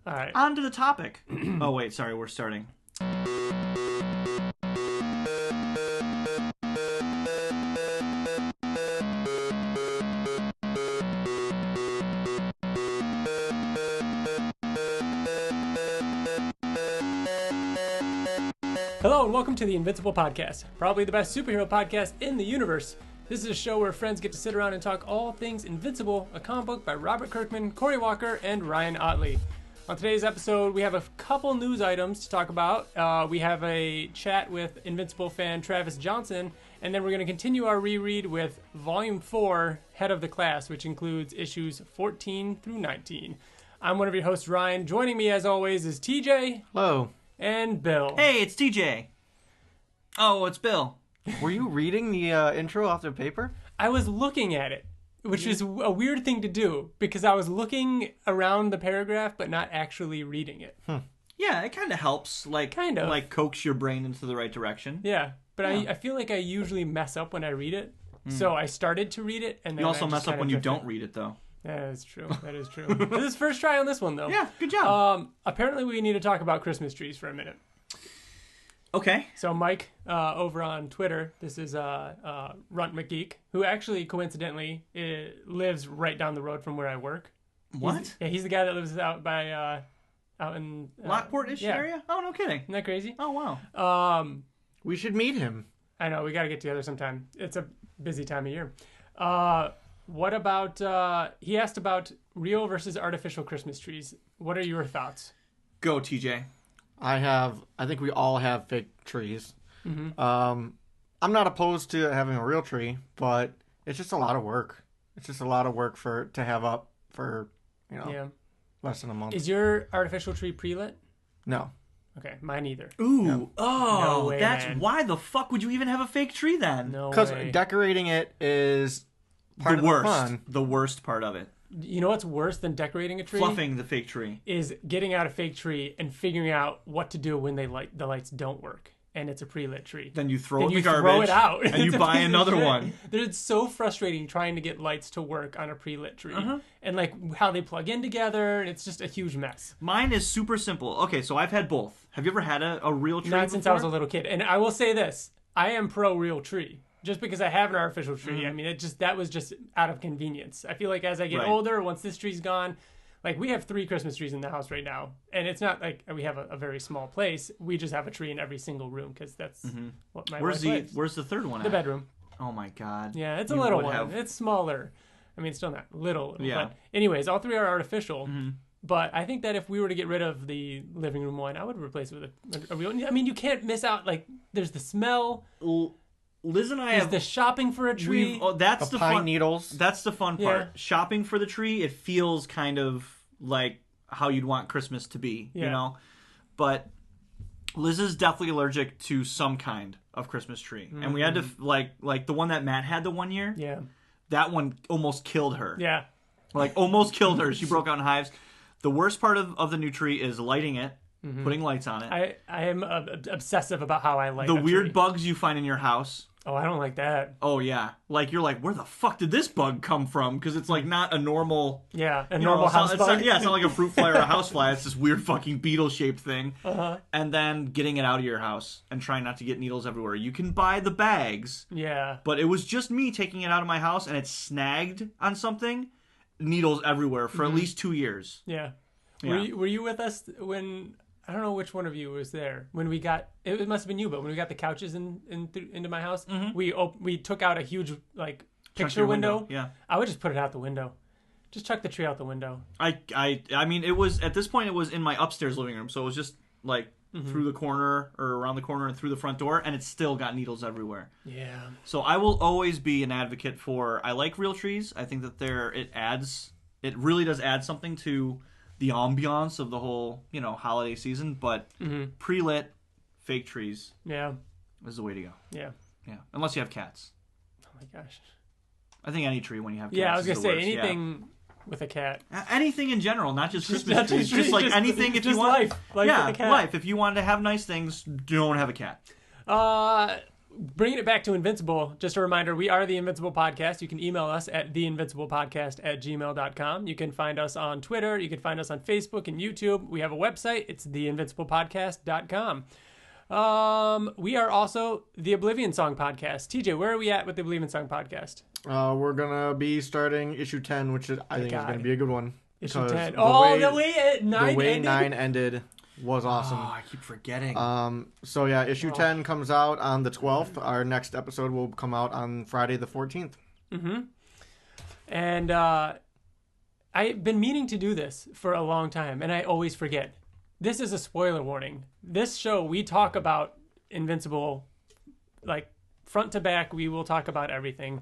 All right. On to the topic. Oh, wait. Sorry. We're starting. Hello and welcome to the Invincible podcast, probably the best superhero podcast in the universe. This is a show where friends get to sit around and talk all things Invincible, a comic book by Robert Kirkman, Corey Walker, and Ryan Ottley. On today's episode, we have a couple news items to talk about. We have a chat with Invincible fan Travis Johnson, and then we're going to continue our reread with Volume 4, Head of the Class, which includes issues 14 through 19. I'm one of your hosts, Ryan. Joining me, as always, is TJ. Hello. And Bill. Hey, it's TJ. Oh, it's Bill. Were you reading the intro off the paper? I was looking at it, which is a weird thing to do, because I was looking around the paragraph, but not actually reading it. Yeah, it kind of helps, like coax your brain into the right direction. Yeah, but I feel like I usually mess up when I read it. So I started to read it, and then You also I just mess up when you drifted. don't read it, though. That is true. That is true. This is first try on this one, though. Yeah, good job. Apparently, we need to talk about Christmas trees for a minute. Okay. So Mike, over on Twitter, this is Runt McGeek, who actually, coincidentally, lives right down the road from where I work. What? He's the guy that lives out by, out in... Lockport-ish area? Oh, no kidding. Isn't that crazy? Oh, wow. We should meet him. I know, we got to get together sometime. It's a busy time of year. What about, he asked about real versus artificial Christmas trees. What are your thoughts? Go, TJ. I think we all have fake trees. Mm-hmm. I'm not opposed to having a real tree, but it's just a lot of work. It's just a lot of work to have up for, less than a month. Is your artificial tree pre-lit? No. Okay, mine either. Ooh. No. Oh, No way, that's man. why the fuck would you even have a fake tree then? No Because way. decorating it is part The of worst. the fun. The worst part of it. You know what's worse than decorating a tree? Fluffing the fake tree. Is getting out a fake tree and figuring out what to do when the lights don't work and it's a pre-lit tree. Then you throw Then it in you the garbage. throw it out. And you It's a buy piece of another shit. one. It's so frustrating trying to get lights to work on a pre-lit tree. Uh-huh. And like how they plug in together, and it's just a huge mess. Mine is super simple. Okay, so I've had both. Have you ever had a real tree Not before? since I was a little kid. And I will say this, I am pro real tree. Just because I have an artificial tree, Mm-hmm. I mean, that was just out of convenience. I feel like as I get Right. older, once this tree's gone, like we have 3 Christmas trees in the house right now, and it's not like we have a very small place. We just have a tree in every single room because that's what my Where's wife likes. Where's the third one The at? bedroom. Oh my god. Yeah, it's a You little would one. have- It's smaller. I mean, it's still not little. Yeah. But anyways, all 3 are artificial. Mm-hmm. But I think that if we were to get rid of the living room one, I would replace it with a real. I mean, you can't miss out. Like, there's the smell. Liz and I There's have the shopping for a tree. that's The the pine fun needles. That's the fun part. Yeah. Shopping for the tree, it feels kind of like how you'd want Christmas to be, you Yeah. know? But Liz is definitely allergic to some kind of Christmas tree. And we had to like the one that Matt had the one year. Yeah. That one almost killed her. Yeah. Like almost killed her. She broke out in hives. The worst part of the new tree is lighting it, putting lights on it. I am obsessive about how I light The a weird tree. bugs you find in your house. Oh, I don't like that. Oh yeah, like you're like, where the fuck did this bug come from? Because it's like not a normal, Yeah, a you know, normal it's not- house it's bug. not- yeah, it's not like a fruit fly or a house fly. It's this weird fucking beetle shaped thing. Uh-huh. And then getting it out of your house and trying not to get needles everywhere. You can buy the bags, Yeah. but it was just me taking it out of my house and it snagged on something. Needles everywhere for at least 2 years. Yeah. Yeah. Were you with us when, I don't know which one of you was there, when we got, it must have been you, but when we got the couches into my house, we took out a huge like picture your window. Yeah. I would just put it out the window. Just chuck the tree out the window. I mean, it was, at this point, it was in my upstairs living room. So it was just like through the corner or around the corner and through the front door. And it still got needles everywhere. Yeah. So I will always be an advocate for, I like real trees. I think that it really does add something to the ambiance of the whole, holiday season. But pre-lit fake trees Yeah. is the way to go. Yeah. Yeah. Unless you have cats. Oh my gosh. I think any tree when you have cats Yeah, I was is gonna the say worst, yeah. anything with a cat. Anything in general, not just Christmas not trees. just Just like trees, anything if just you want. life yeah, with a cat. life. If you want to have nice things, don't have a cat. bringing it back to Invincible, just a reminder, we are the Invincible Podcast. You can email us at theinvinciblepodcast@gmail.com. You can find us on Twitter. You can find us on Facebook and YouTube. We have a website. It's theinvinciblepodcast.com. We are also the Oblivion Song Podcast. TJ, where are we at with the Oblivion Song Podcast? We're going to be starting issue 10, which I think is going to be a good one. Issue 10. The way 9 ended was awesome. Oh, I keep forgetting. So yeah, issue 10 comes out on the 12th. Our next episode will come out on Friday the 14th. Mm-hmm. And I've been meaning to do this for a long time, and I always forget. This is a spoiler warning. This show, we talk about Invincible, like front to back. We will talk about everything.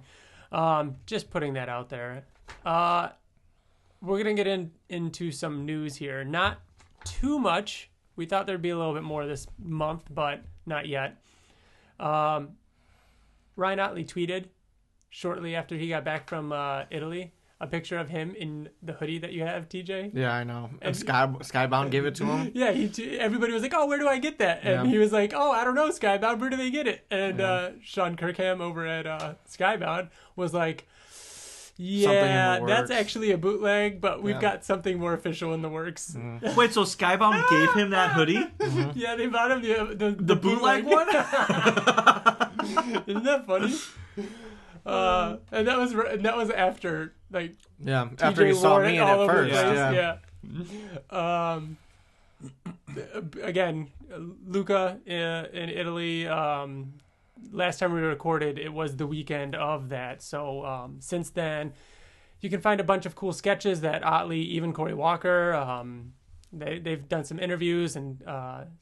Just putting that out there. We're going to get into some news here. Not too much. We thought there'd be a little bit more this month, but not yet. Ryan Ottley tweeted shortly after he got back from Italy a picture of him in the hoodie that you have, TJ. Yeah, I know. And Skybound gave it to him. Yeah, everybody was like, "Oh, where do I get that?" And he was like, "Oh, I don't know, Skybound. Where do they get it?" And Sean Kirkham over at Skybound was like, "Yeah, that's actually a bootleg, but we've got something more official in the works." Mm-hmm. Wait, so Skybound gave him that hoodie? Mm-hmm. Yeah, they bought him the bootleg one? Isn't that funny? And that was after after you saw me in it first. Yeah. Again, Luca in Italy. Last time we recorded, it was the weekend of that. So since then, you can find a bunch of cool sketches that Ottley, even Corey Walker, they've done some interviews, and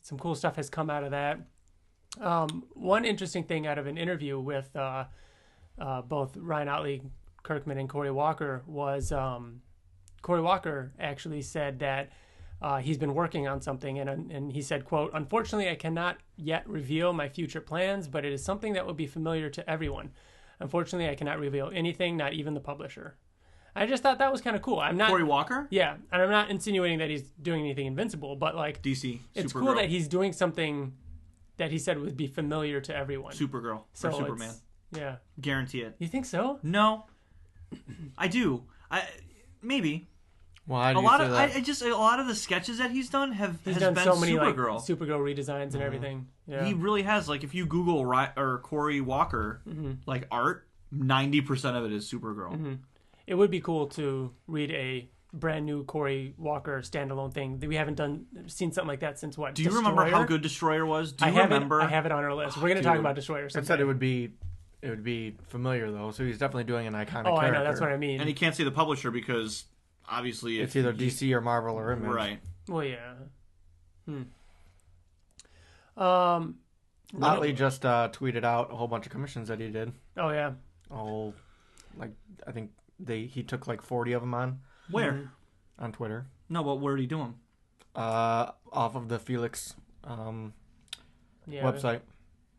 some cool stuff has come out of that. One interesting thing out of an interview with both Ryan Ottley, Kirkman, and Corey Walker was Corey Walker actually said that he's been working on something, and he said, quote, "Unfortunately, I cannot yet reveal my future plans, but it is something that will be familiar to everyone. Unfortunately, I cannot reveal anything, not even the publisher." I just thought that was kind of cool. I'm not Corey Walker? Yeah, and I'm not insinuating that he's doing anything Invincible, but like DC, it's cool that he's doing something that he said would be familiar to everyone. Supergirl or Superman. Yeah. Guarantee it. You think so? No. I do. Maybe. Why do you say that? A lot of the sketches that he's done he's has done been so many Supergirl. like Supergirl redesigns and everything. Yeah. He really has. Like if you Google Corey Walker, like art, 90% of it is Supergirl. Mm-hmm. It would be cool to read a brand new Corey Walker standalone thing. We haven't seen something like that since what? Do you remember how good Destroyer was? Do you remember? I have it on our list. We're going to talk about Destroyer someday. I said it would be familiar though, so he's definitely doing an iconic character. Oh, I know, that's what I mean. And he can't say the publisher because obviously it's either DC or Marvel or Image. Right. Well, yeah. Ottley just tweeted out a whole bunch of commissions that he did. Oh yeah. Oh, like I think he took like 40 of them on. Where? On Twitter. No, but where did he do them? Off of the Felix website.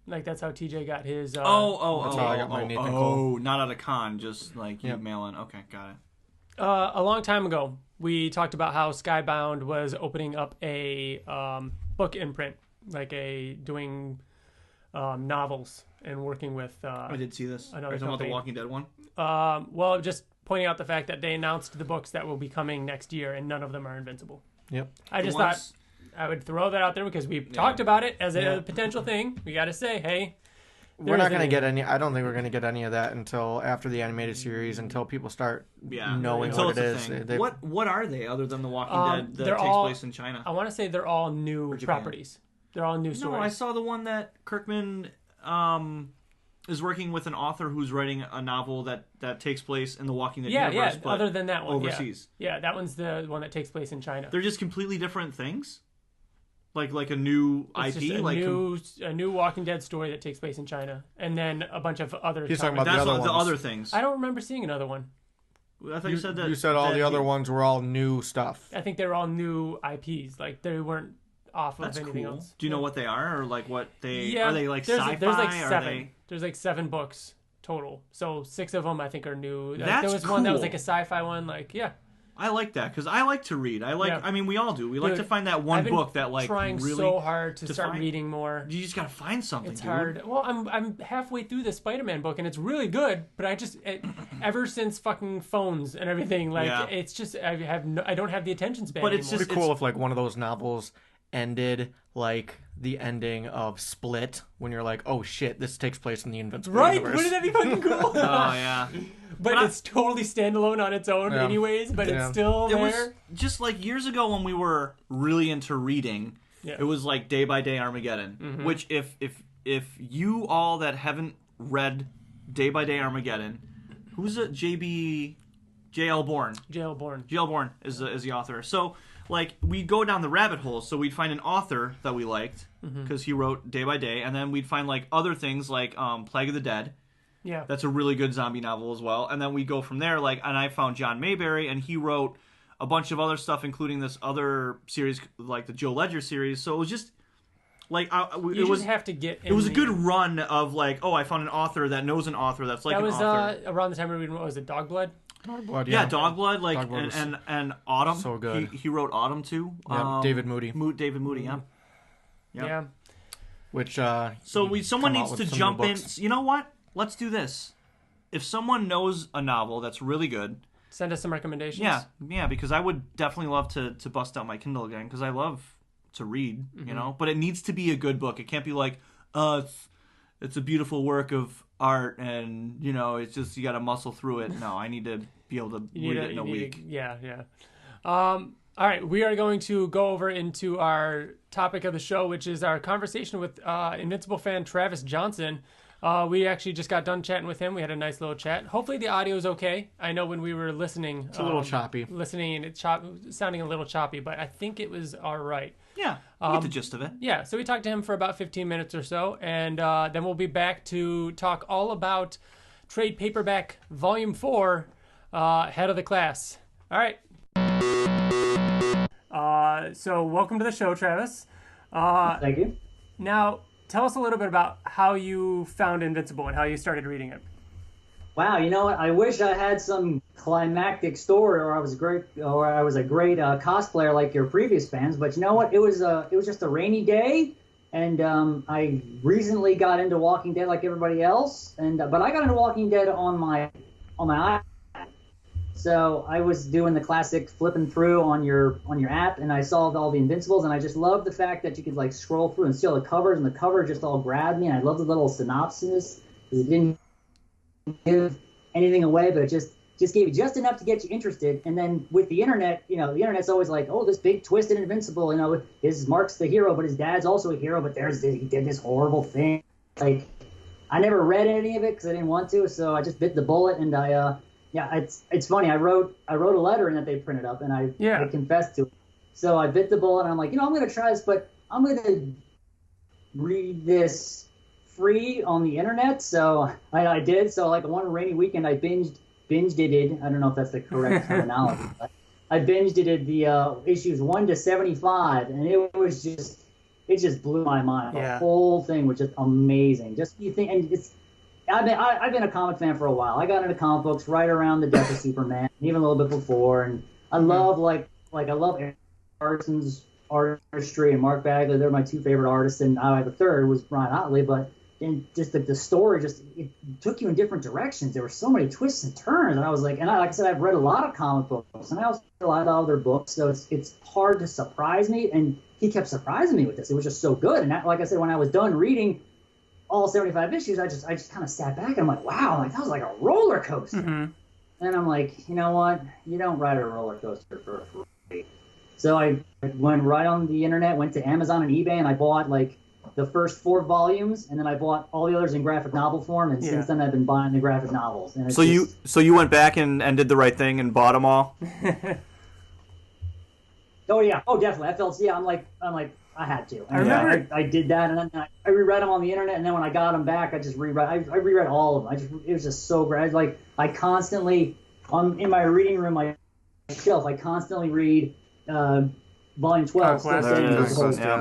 Like that's how TJ got his. That's how I got my Nathan Cole. Not at a con, just like you mailing. Okay, got it. A long time ago, we talked about how Skybound was opening up a book imprint, like doing novels and working with. I did see this. Another talking about the Walking Dead one. Well, just pointing out the fact that they announced the books that will be coming next year, and none of them are Invincible. Yep. I just thought I would throw that out there because we talked about it as a potential thing. We got to say, hey. We're not going to get any. I don't think we're going to get any of that until after the animated series, until people start knowing what it is. What are they other than the Walking Dead that takes place in China? I want to say they're all new properties. They're all new stories. No, I saw the one that Kirkman is working with an author who's writing a novel that takes place in the Walking Dead universe. Yeah, other than that one. Overseas. Yeah, that one's the one that takes place in China. They're just completely different things? Like a new it's IP? Just a new Walking Dead story that takes place in China. And then a bunch of other... He's talking about the other things. I don't remember seeing another one. I thought you said that... You said all the other ones were all new stuff. I think they were all new IPs. Like, they weren't off of anything else. Do you know what they are? Or like what they... Yeah, are they like sci-fi? There's like 7. There's like 7 books total. So 6 of them I think are new. That's there was one that was like a sci-fi one. Like, yeah. I like that because I like to read. I mean, we all do. We like to find that one book that like trying really so hard to start reading more. You just gotta find something. It's hard. Well, I'm halfway through the Spider-Man book and it's really good, but ever since fucking phones and everything, like it's just I don't have the attention span. But it's just cool if like one of those novels ended like the ending of Split, when you're like, oh shit, this takes place in the Invincible universe. Wouldn't that be fucking cool? Oh yeah. But it's totally standalone on its own anyways, but it's still there. It was just like years ago when we were really into reading, it was like Day by Day Armageddon, which if you all that haven't read Day by Day Armageddon, who's it? J.L. Bourne. J.L. Bourne. J.L. Bourne is the author. So like we'd go down the rabbit hole, so we'd find an author that we liked because he wrote Day by Day, and then we'd find like other things like Plague of the Dead. Yeah, that's a really good zombie novel as well. And then we go from there. Like, and I found John Mayberry, and he wrote a bunch of other stuff, including this other series, like the Joe Ledger series. So it was just like it was have to get. It was a good run of like, oh, I found an author that knows an author that's like an author. That was around the time we were reading, what was it, Dogblood? Dogblood, yeah, Dogblood, like Dogblood and Autumn. So good. He wrote Autumn too. Yeah, David Moody. David Moody, yeah. Which so someone needs to jump in. You know what? Let's do this. If someone knows a novel that's really good, send us some recommendations. Yeah, because I would definitely love to bust out my Kindle again because I love to read, you know. But it needs to be a good book. It can't be like, it's a beautiful work of art, and you know, it's just you got to muscle through it. No, I need to be able to read it in a week. Yeah. All right, we are going to go over into our topic of the show, which is our conversation with Invincible fan Travis Johnson. We actually just got done chatting with him. We had a nice little chat. Hopefully the audio is okay. I know when we were listening, it's a little choppy. Listening and it's sounding a little choppy, but I think it was all right. Yeah, I get the gist of it. Yeah, so we talked to him for about 15 minutes or so, and then we'll be back to talk all about Trade Paperback Volume 4, Head of the Class. All right. So welcome to the show, Travis. Thank you. Now, tell us a little bit about how you found Invincible and how you started reading it. Wow, you know what? I wish I had some climactic story, or I was a great cosplayer like your previous fans. But you know what? It was just a rainy day, and I recently got into Walking Dead like everybody else, but I got into Walking Dead on my iPad. So I was doing the classic flipping through on your app, and I saw all the Invincibles, and I just loved the fact that you could like scroll through and see all the covers, and the cover just all grabbed me. And I loved the little synopsis because it didn't give anything away, but it just gave you just enough to get you interested. And then with the internet, you know, the internet's always like, oh, this big twist in Invincible, you know, Mark's the hero, but his dad's also a hero, but he did this horrible thing. Like, I never read any of it because I didn't want to, so I just bit the bullet, and it's funny. I wrote a letter in that they printed up, and I confessed to it. So I bit the bullet, and I'm like, you know, I'm going to try this, but I'm going to read this free on the internet. So I did. So like one rainy weekend, I binged it. I don't know if that's the correct terminology, but I binged it the issues 1 to 75, and it just blew my mind. The whole thing was just amazing. Just you think, and it's. I've been a comic fan for a while. I got into comic books right around the death of Superman, even a little bit before, and I love I love Eric Carson's artistry and Mark Bagley. They're my two favorite artists, and the third was Ryan Ottley. But just the story it took you in different directions. There were so many twists and turns, and I was like, like I said, I've read a lot of comic books, and I also read a lot of other books, so it's hard to surprise me. And he kept surprising me with this. It was just so good. And like I said, when I was done reading all 75 issues, I just kind of sat back and I'm like, wow, like that was like a roller coaster. And I'm like, you know what? You don't ride a roller coaster for free. So I went right on the internet, went to Amazon and eBay, and I bought like the first 4 volumes, and then I bought all the others in graphic novel form. And since then, I've been buying the graphic novels. And you went back and did the right thing and bought them all. Oh yeah, definitely. I felt I'm like. I had to. I did that, and then I reread them on the internet, and then when I got them back, I just reread. I reread all of them. It was just so great. I constantly in my reading room, my shelf, I constantly read Volume 12,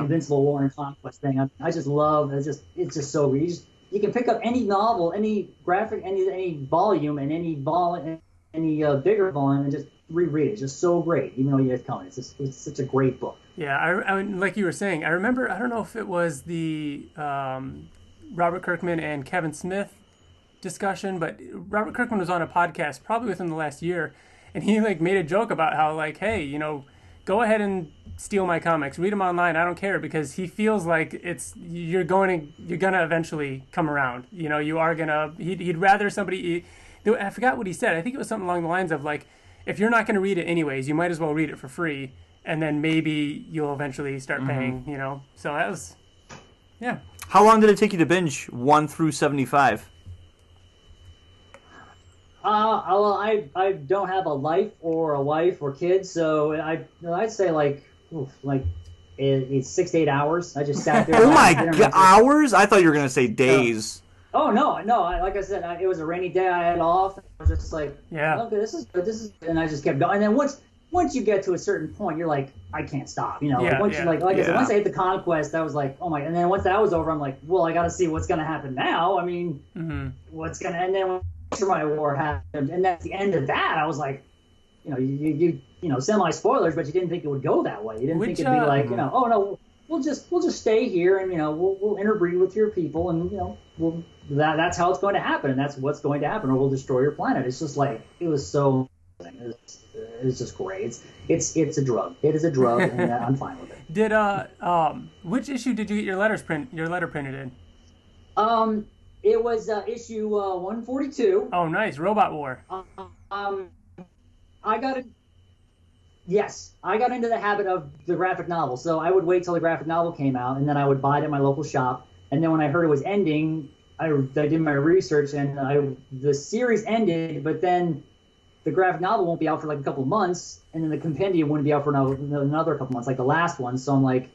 Invincible War and Conquest thing. I just love. It's just so great. You can pick up any novel, any graphic, any volume, and any bigger volume, and just reread it. It's just so great, even though you have coming. It's such a great book. Yeah, I like you were saying, I remember, I don't know if it was the Robert Kirkman and Kevin Smith discussion, but Robert Kirkman was on a podcast probably within the last year, and he like made a joke about how like, hey, you know, go ahead and steal my comics, read them online, I don't care, because he feels like you're gonna eventually come around. You know, you are gonna. He'd rather somebody. I forgot what he said. I think it was something along the lines of like, if you're not gonna read it anyways, you might as well read it for free, and then maybe you'll eventually start paying. You know, so that was, yeah. How long did it take you to binge 1 through 75? Well, I don't have a life or a wife or kids, so I'd say like it's 6 to 8 hours. I just sat there. Oh my god, hours? I thought you were gonna say days. Oh no! Like I said, it was a rainy day. I had off. I was just like, yeah, okay, this is good. And I just kept going. And then once you get to a certain point, you're like, I can't stop. You know, yeah, once you I said, once I hit the Conquest, I was like, oh my. And then once that was over, I'm like, well, I got to see what's gonna happen now. I mean, what's gonna? And then when my war happened, and that's the end of that. I was like, you know, you know, semi spoilers, but you didn't think it would go that way. You didn't think it'd be like, you know, oh no, we'll just stay here, and you know, we'll interbreed with your people, and you know, that's how it's going to happen, and that's what's going to happen, or we'll destroy your planet. It's just like, it was so. It's just great. It's a drug. It is a drug, and I'm fine with it. Did which issue did you get your letter printed in? It was issue 142. Oh, nice. Robot War. I got into the habit of the graphic novel, so I would wait till the graphic novel came out, and then I would buy it at my local shop. And then when I heard it was ending, I did my research, and the series ended, but then the graphic novel won't be out for like a couple months, and then the compendium wouldn't be out for another couple months, like the last one. So I'm like,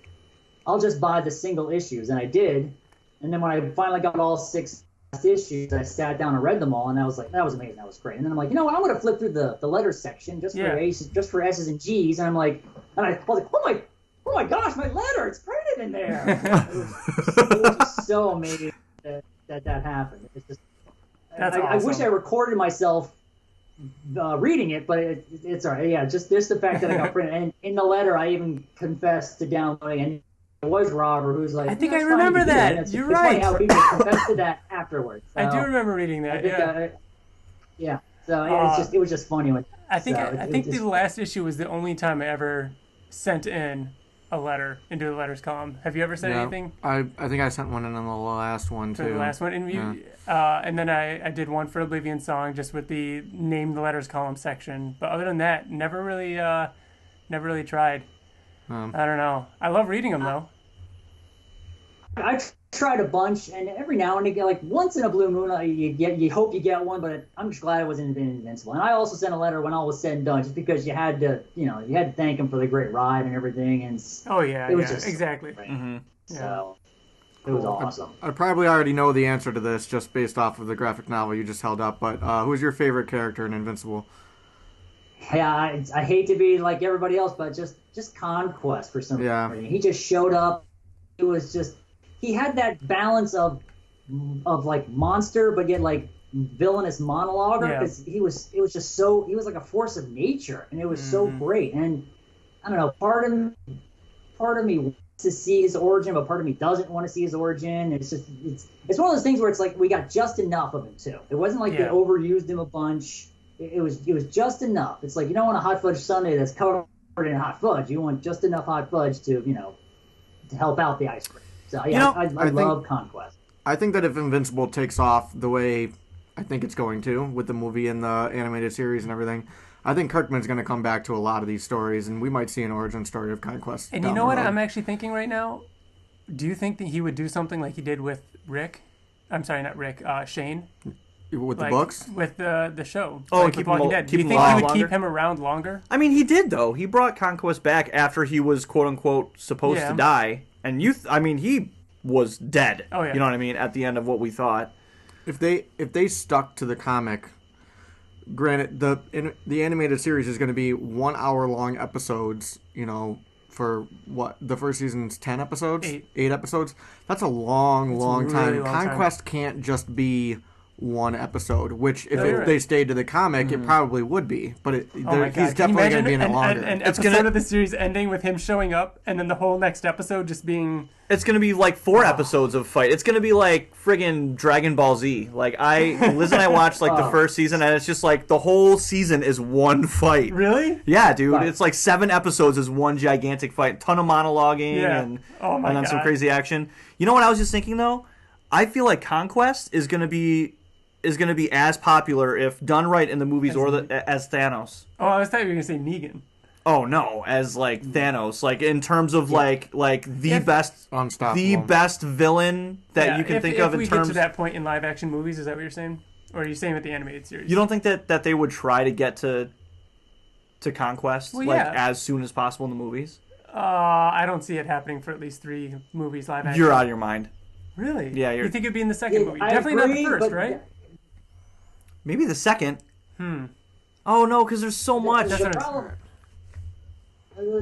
I'll just buy the single issues, and I did. And then when I finally got all 6 issues, I sat down and read them all, and I was like, that was amazing, that was great. And then I'm like, you know what, I'm going to flip through the letters section just for S's and G's, and I'm like, and I was like, oh my gosh, my letter, it's printed in there. It was just so amazing that happened. It's just, awesome. I wish I recorded myself reading it, but it's all right. Yeah, just the fact that I got printed, and in the letter I even confessed to downloading, and it was Robert who's like, I think I remember that. You're right. It's funny how people confessed to that afterwards. So, I do remember reading that. Yeah. So it was just funny. I think the last issue was the only time I ever sent in a letter into the letters column. Have you ever sent anything? I think I sent one in on the last one too. For the last one, and then I did one for Oblivion Song, just with the name the letters column section. But other than that, never really tried. I don't know. I love reading them though. I tried a bunch, and every now and again, like once in a blue moon, you hope you get one. But I'm just glad it wasn't Invincible. And I also sent a letter when all was said and done, just because you had to thank him for the great ride and everything. And it was just exactly. Right. Mm-hmm. So it was awesome. I probably already know the answer to this just based off of the graphic novel you just held up. But who's your favorite character in Invincible? Yeah, I hate to be like everybody else, but just Conquest for some reason. He just showed up. It was just, he had that balance of like monster, but yet like villainous monologue. Because it was just so, he was like a force of nature, and it was so great. And I don't know, part of me wants to see his origin, but part of me doesn't want to see his origin. It's just it's one of those things where it's like we got just enough of him too. It wasn't like they overused him a bunch. It was just enough. It's like, you don't want a hot fudge sundae that's covered in hot fudge. You want just enough hot fudge to help out the ice cream. So I love Conquest. I think that if Invincible takes off the way I think it's going to, with the movie and the animated series and everything, I think Kirkman's going to come back to a lot of these stories, and we might see an origin story of Conquest. And you know what I'm actually thinking right now? Do you think that he would do something like he did with Rick? I'm sorry, not Rick. Shane. With the books? With the show. Oh, Keep Walking Dead. Do you think he would keep him around longer? I mean, he did, though. He brought Conquest back after he was, quote-unquote, supposed to die. And he was dead. Oh, yeah. You know what I mean? At the end of what we thought. If they stuck to the comic, granted, the animated series is going to be 1 hour long episodes, for what? The first season's 10 episodes? 8 episodes? That's a long time. Really long Conquest can't just be one episode. Which, if Right. they stayed to the comic, it probably would be. But Oh my God. he's Can you definitely going to be in imagine it longer. an episode of the series ending with him showing up, and then the whole next episode just being... It's gonna be like 4 episodes of fight. It's gonna be like friggin' Dragon Ball Z. Like Liz and I watched like the first season, and it's just like the whole season is one fight. Really? Yeah, dude. Right. It's like 7 episodes is one gigantic fight. Ton of monologuing Yeah. and Oh my and then some God. crazy action. You know what I was just thinking though? I feel like Conquest is gonna be as popular if done right in the movies as Thanos. Oh, I was thought you were going to say Negan. Oh no, as like Thanos, like in terms of like the best Unstoppable. villain that you can think of in if we terms. get to that point in live action movies, is that what you're saying? Or are you saying with the animated series? You don't think that they would try to get to Conquest Well, like yeah. as soon as possible in the movies? I don't see it happening for at least 3 movies live action. You're out of your mind. Really? Yeah, You think it'd be in the second movie? I Definitely not the agree, first, but- right? Maybe the second. Oh no, because there's so much. That's The what I'm problem,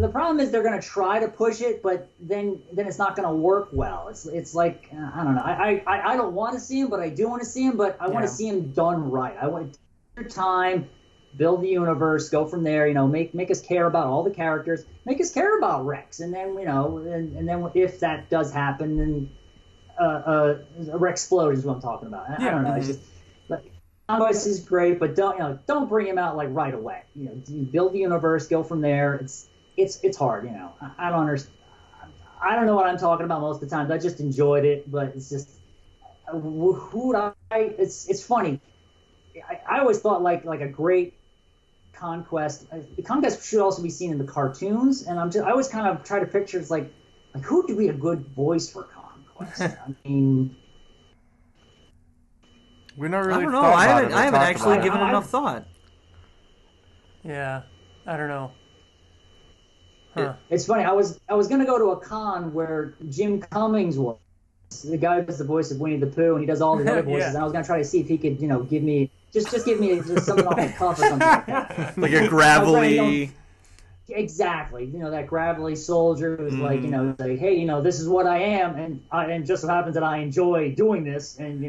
the problem is they're going to try to push it, but then it's not going to work well. It's like I don't know. I don't want to see him, but I do want to see him. But I want Yeah. to see him done right. I want to take your time, build the universe, go from there. You know, make us care about all the characters, make us care about Rex, and then and then if that does happen, then a Rex explosion is what I'm talking about. I don't know. It's just. Conquest is great, but don't bring him out like right away. You build the universe, go from there. It's hard. I don't understand. I don't know what I'm talking about most of the time. I just enjoyed it, but it's just it's funny. I always thought like a great Conquest. The Conquest should also be seen in the cartoons, and I always kind of try to picture it's like who would be a good voice for Conquest? I mean. We never really I don't know. thought about I it haven't or talked actually about it. given it enough thought. Yeah. I don't know. Huh. It's funny. I was gonna go to a con where Jim Cummings was the guy who does the voice of Winnie the Pooh, and he does all the other voices. Yeah. And I was gonna try to see if he could, give me just something off the cuff or something like that. Like a gravelly. I was like, exactly. That gravelly soldier who's like, like, hey, this is what I am, and just so happens that I enjoy doing this, and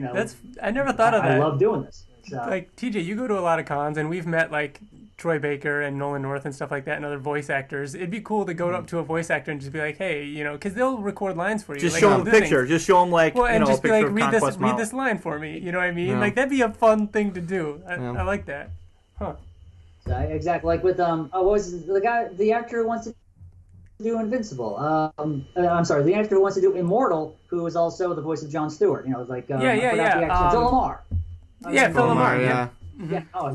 I never thought of that. I love doing this. So. Like TJ, you go to a lot of cons, and we've met like Troy Baker and Nolan North and stuff like that, and other voice actors. It'd be cool to go up to a voice actor and just be like, hey, because they'll record lines for you. Just like, show I'll them do a picture. things. Just show them like Well, and a just be picture like, of Conquest read model. this line for me. You know what I mean? Yeah. Like that'd be a fun thing to do. I like that. Huh. Exactly, like with what was the actor who wants to do Invincible? I'm sorry, the actor who wants to do Immortal, who is also the voice of Jon Stewart. I forgot the actor, Phil Lamar. Phil Lamar. Yeah. Yeah. Oh,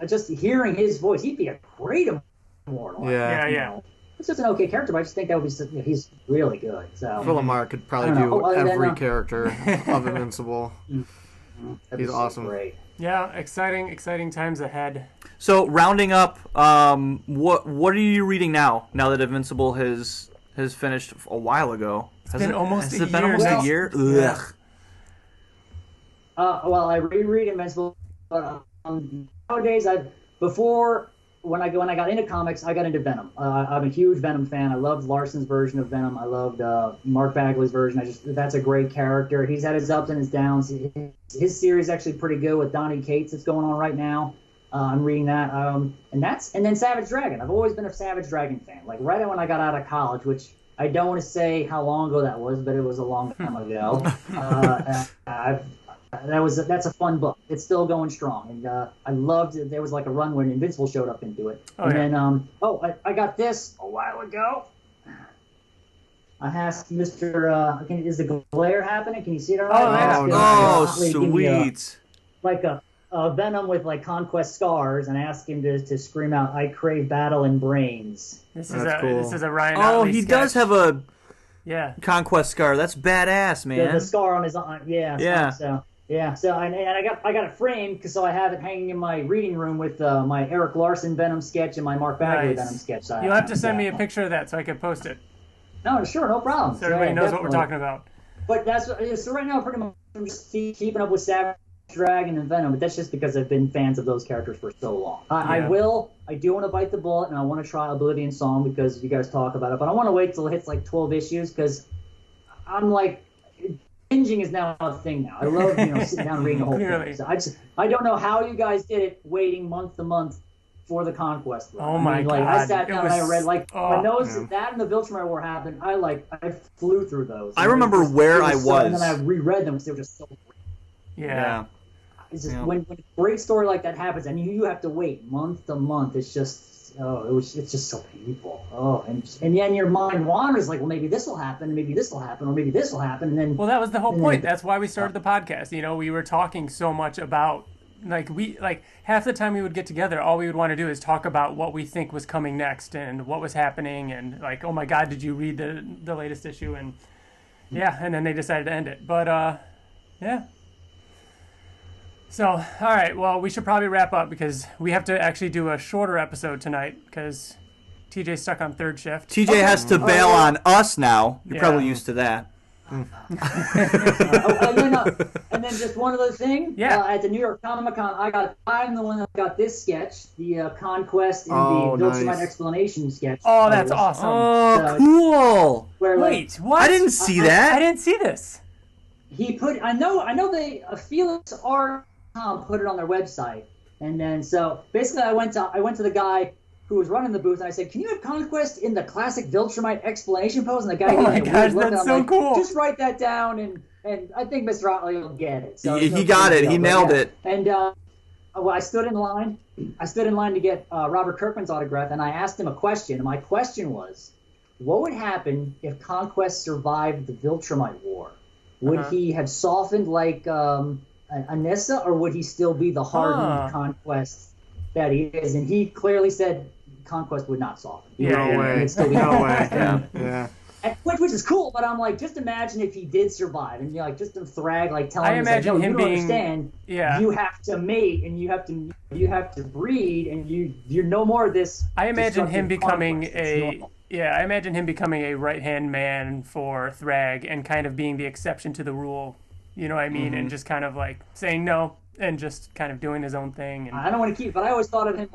just hearing his voice, he'd be a great Immortal. Yeah. It's just an okay character, but I just think that would be he's really good. So Phil Lamar could probably I don't know. do Other than, every character of Invincible. that'd He's be awesome. Great. Yeah, exciting times ahead. So rounding up, what are you reading now? Now that Invincible has finished a while ago, It's been almost has a it been year. almost Well, a year? yeah. Ugh. Well, I reread Invincible, but nowadays when I got into comics, I got into Venom. I'm a huge Venom fan. I loved Larson's version of Venom. I loved Mark Bagley's version. That's a great character. He's had his ups and his downs. His series is actually pretty good with Donny Cates that's going on right now. I'm reading that, and then Savage Dragon. I've always been a Savage Dragon fan. Like right when I got out of college, which I don't want to say how long ago that was, but it was a long time ago. That's a fun book. It's still going strong, and I loved it. There was like a run when Invincible showed up into it, then I got this a while ago. I asked Mr. Is the glare happening? Can you see it all right? Sweet. Like a Venom with like Conquest scars, and I asked him to scream out, "I crave battle and brains." This cool. is a Ryan. Oh, Ottley he sketch. does have a Yeah. Conquest scar. That's badass, man. The scar on his arm, Yeah. So I got it framed so I have it hanging in my reading room with my Eric Larson Venom sketch and my Mark Bagley Nice. Venom sketch. You'll have to send me a picture of that so I can post it, No, sure, no problem. so everybody knows what we're definitely. talking about. But so right now, pretty much I'm just keeping up with Savage Dragon and Venom, but that's just because I've been fans of those characters for so long. I do want to bite the bullet, and I want to try Oblivion Song because you guys talk about it, but I want to wait till it hits like 12 issues because I'm like, binging is now a thing now. I love sitting down and reading the whole thing. So I don't know how you guys did it, waiting month to month for the Conquest. Oh my God! I sat down and I read when that and the Viltrumite War happened. I flew through those. I remember where I was, and then I reread them because they were just so great. Yeah. It's just when a great story like that happens and you have to wait month to month. It's just it's just so painful. And then your mind wanders like, well, maybe this will happen, maybe this will happen, or maybe this will happen, and then. Well, that was the whole point. That's why we started the podcast. We were talking so much about. Half the time we would get together, all we would want to do is talk about what we think was coming next and what was happening and oh my God, did you read the latest issue? And and then they decided to end it. But yeah. So, all right, well, we should probably wrap up because we have to actually do a shorter episode tonight because TJ's stuck on third shift. TJ has to bail on us now. You're probably used to that. And then just one other thing. Yeah. At the New York Comic Con, I'm the one that got this sketch, the Conquest and the Viltrumite explanation sketch. Oh, that's awesome. Oh, cool. Wait, what? I didn't see that. I didn't see this. He put. I know they Felix R.com put it on their website, and then so basically I went to the guy who was running the booth, and I said, "Can you have Conquest in the classic Viltrumite explanation pose?" And the guy gave me a weird look, that's so cool. Just write that down, and I think Mr. Ottley will get it. So he got it. He nailed it. And I stood in line. To get Robert Kirkman's autograph, and I asked him a question. And my question was, what would happen if Conquest survived the Viltrumite War? Would he have softened like Anissa, or would he still be the hardened Conquest that he is? And he clearly said Conquest would not soften. No way. No way. Yeah. Which is cool, but I'm like, just imagine if he did survive, and just to Thrag telling him, imagine him being, understand. Yeah. You have to mate, and you have to breed, and you're no more this. I imagine him becoming I imagine him becoming a right-hand man for Thrag and kind of being the exception to the rule. You know what I mean? And just kind of saying no and just kind of doing his own thing. And I don't want to but I always thought of him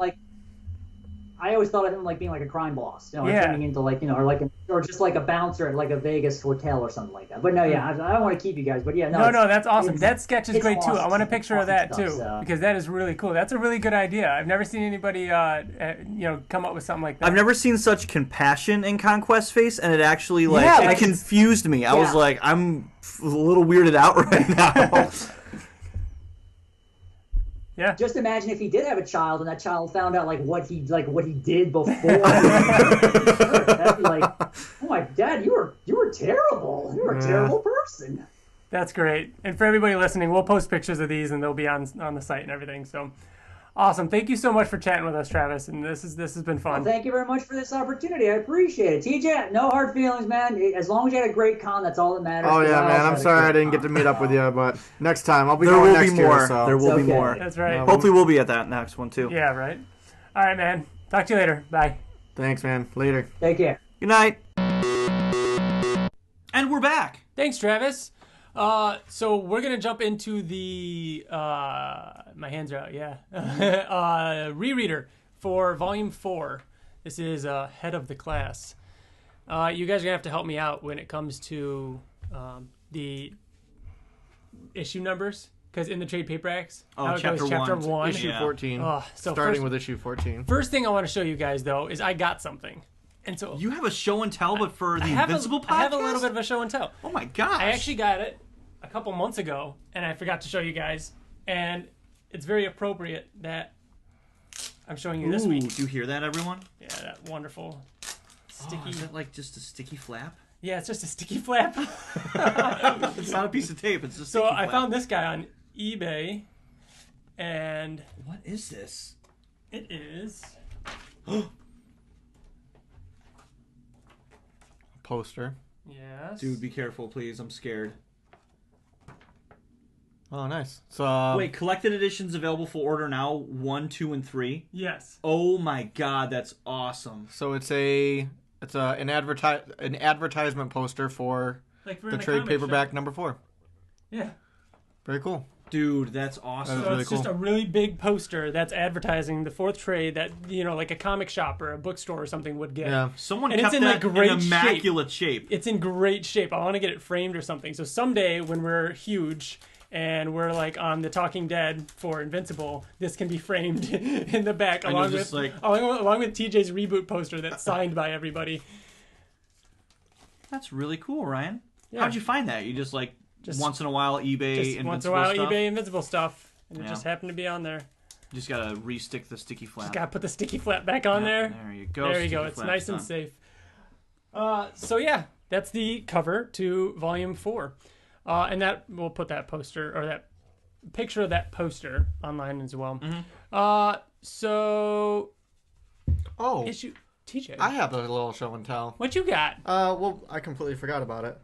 being like a crime boss, turning into or just like a bouncer at a Vegas hotel or something like that. But no, I don't want to keep you guys, but no, that's awesome. That sketch is great awesome. too. I want a picture of that stuff, too because that is really cool. That's a really good idea. I've never seen anybody come up with something like that. I've never seen such compassion in Conquest's face, and it actually it confused me. I was like, I'm a little weirded out right now. Yeah. Just imagine if he did have a child, and that child found out what he did before. That'd be like, oh my dad, you were terrible. You were a terrible person. That's great. And for everybody listening, we'll post pictures of these, and they'll be on the site and everything. So, awesome. Thank you so much for chatting with us, Travis. And this has been fun. Well, thank you very much for this opportunity. I appreciate it. TJ, no hard feelings, man. As long as you had a great con, that's all that matters. Oh yeah, man. I'm sorry I didn't get to meet up with you, but next time I'll be going next year. So. There will be more. That's right. Hopefully we'll be at that next one too. Yeah, right. All right, man. Talk to you later. Bye. Thanks, man. Later. Take care. Good night. And we're back. Thanks, Travis. So we're gonna jump into the my hands are out, rereader for Volume 4. This is Head of the Class. You guys are gonna have to help me out when it comes to the issue numbers, because in the trade paperbacks, chapter 1, issue 14. So starting with issue 14. First thing I want to show you guys though is I got something. And so you have a show and tell, but for the Invincible podcast? I have a little bit of a show and tell. Oh my gosh. I actually got it a couple months ago, and I forgot to show you guys. And it's very appropriate that I'm showing you this week. Do you hear that, everyone? Yeah, that wonderful sticky. Is that just a sticky flap? Yeah, it's just a sticky flap. It's not a piece of tape. It's just. So I found this guy on eBay, and what is this? It is. Poster. Yes. Dude, be careful, please. I'm scared. Oh, nice. So wait, collected editions available for order now. 1, 2, and 3. Yes. Oh my God, that's awesome. So it's an advertisement poster for the trade paperback number 4. Yeah. Very cool. Dude, that's awesome. That is So really it's just cool. a really big poster that's advertising the fourth trade that, you know, like a comic shop or a bookstore or something would get. Yeah. Someone And kept it's in, that like, great in immaculate shape. It's in great shape. I want to get it framed or something. So someday when we're huge and we're like on the Talking Dead for Invincible, this can be framed in the back along with TJ's reboot poster that's signed by everybody. That's really cool, Ryan. Yeah. How'd you find that? You just once in a while eBay Just Invincible once in a while stuff? eBay Invincible stuff, and it Yeah. just happened to be on there. You just gotta re-stick the sticky flap. Just gotta put the sticky flap back on there. There you go. There you sticky go. It's flap's nice and done. safe. So yeah, that's the cover to Volume 4. And that we'll put that poster or that picture of that poster online as well. So Oh, issue TJ. I have a little show and tell. What you got? Well, I completely forgot about it.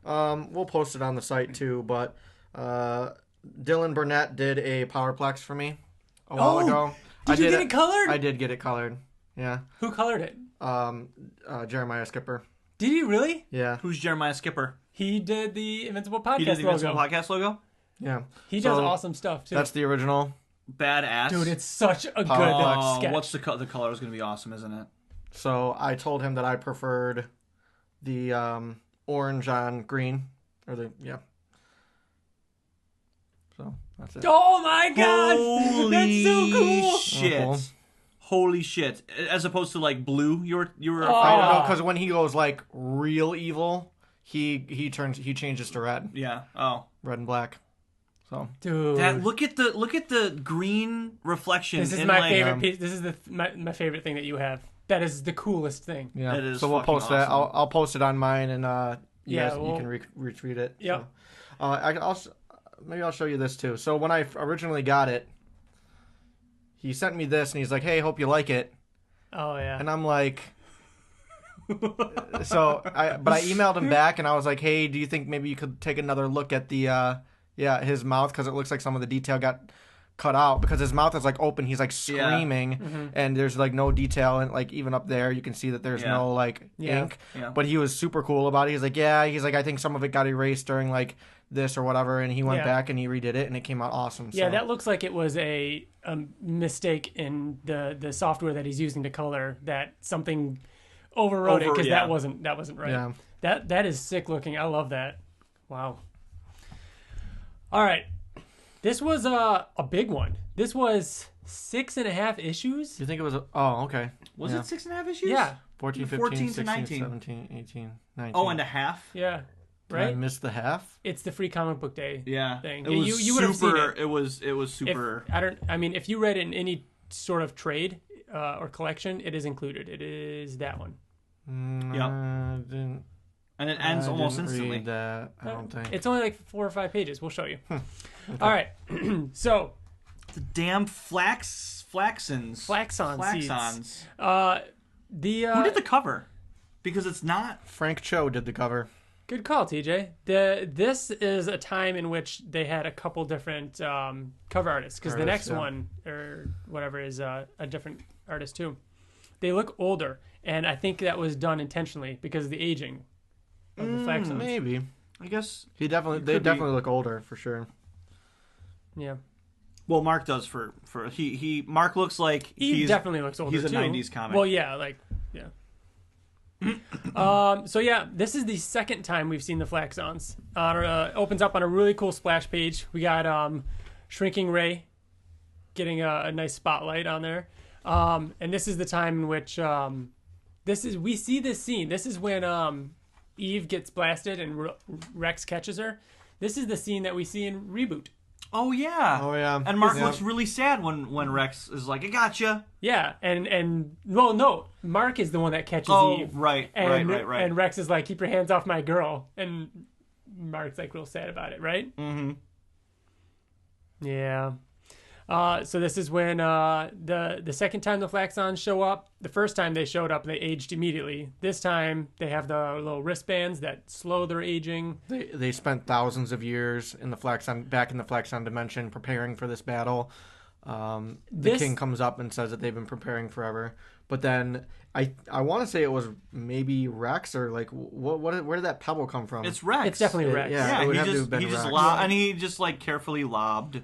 We'll post it on the site too, but Dylan Burnett did a Powerplex for me a while ago. Did you get it colored? I did get it colored. Yeah. Who colored it? Jeremiah Skipper. Did he really? Yeah. Who's Jeremiah Skipper? He did the Invincible podcast He did the Invincible logo. podcast logo? Yeah. He does So, awesome stuff too. That's the original. Badass. Dude, it's such a good Powerplex. sketch. What's the color is going to be awesome, isn't it? So I told him that I preferred the orange on green. Yeah. So that's it. Oh my god! Holy That's so cool! shit. Uh-huh. Holy shit. As opposed to like blue, you were Oh. I don't know, because when he goes like real evil, he changes to red. Yeah. Oh. Red and black. So Dude. Look at the green reflection. This is in, my like, favorite piece. This is my favorite thing that you have. That is the coolest thing. yeah. It is so we'll fucking post that. awesome. I'll post it on mine, and you we'll- can retweet it. Yep. So. Maybe I'll show you this too. So when I originally got it, he sent me this, and he's like, "Hey, hope you like it." Oh yeah. And I'm like, but I emailed him back, and I was like, "Hey, do you think maybe you could take another look at the his mouth, because it looks like some of the detail got cut out, because his mouth is like open, he's like screaming, and there's like no detail, and like even up there you can see that there's no like ink." Yeah. But he was super cool about it. He's like, I think some of it got erased during like this or whatever, and he went back and he redid it, and it came out awesome. Yeah, so. that looks like it was a mistake in the software that he's using to color. That something overwrote it because that wasn't right. Yeah. That is sick looking. I love that. Wow. All right, this was a big one. This was 6.5 issues. You think it was okay. Was it 6.5 issues? Yeah. 14, 15, 14 to 16, 19. 17, 18, 19. Oh, and a half? Yeah. Did I Right. miss the half? It's the free comic book day. Yeah. Thing. It was you would have seen super. it. It was super. If you read it in any sort of trade or collection, it is included. It is that one. Didn't. And it ends I almost didn't instantly. read that, I don't think. It's only like 4 or 5 pages. We'll show you. All right. So The damn flaxons. Flaxons. Who the did the cover? Because it's not. Frank Cho did the cover. good call, TJ. This is a time in which they had a couple different cover artists, because the next one or whatever is a different artist too. They look older, and I think that was done intentionally because of the aging of the Flaxons. Maybe. I guess. They could definitely look older for sure. Yeah. Well, Mark does for Mark looks like He definitely looks older he's a too. 90s comic. Well, yeah, yeah. So yeah, this is the second time we've seen the Flaxons. Opens up on a really cool splash page. We got Shrinking Ray getting a nice spotlight on there, and this is the time in which we see this scene. This is when Eve gets blasted and Rex catches her. This is the scene that we see in Reboot. Oh yeah. Oh, yeah. And Mark Yeah. looks really sad when Rex is like, "I gotcha." Yeah, and well, no, Mark is the one that catches Oh, Eve. right. And Rex is like, "Keep your hands off my girl," and Mark's like real sad about it, right? Mm-hmm. Yeah. So this is when the second time the Flaxons show up. The first time they showed up, they aged immediately. This time they have the little wristbands that slow their aging. They spent thousands of years in the back in the Flaxon dimension preparing for this battle. The king comes up and says that they've been preparing forever. But then I want to say it was maybe Rex or like where did that pebble come from? It's Rex. It's definitely Rex. Yeah, it would have to have been he just Rex. and he just like carefully lobbed.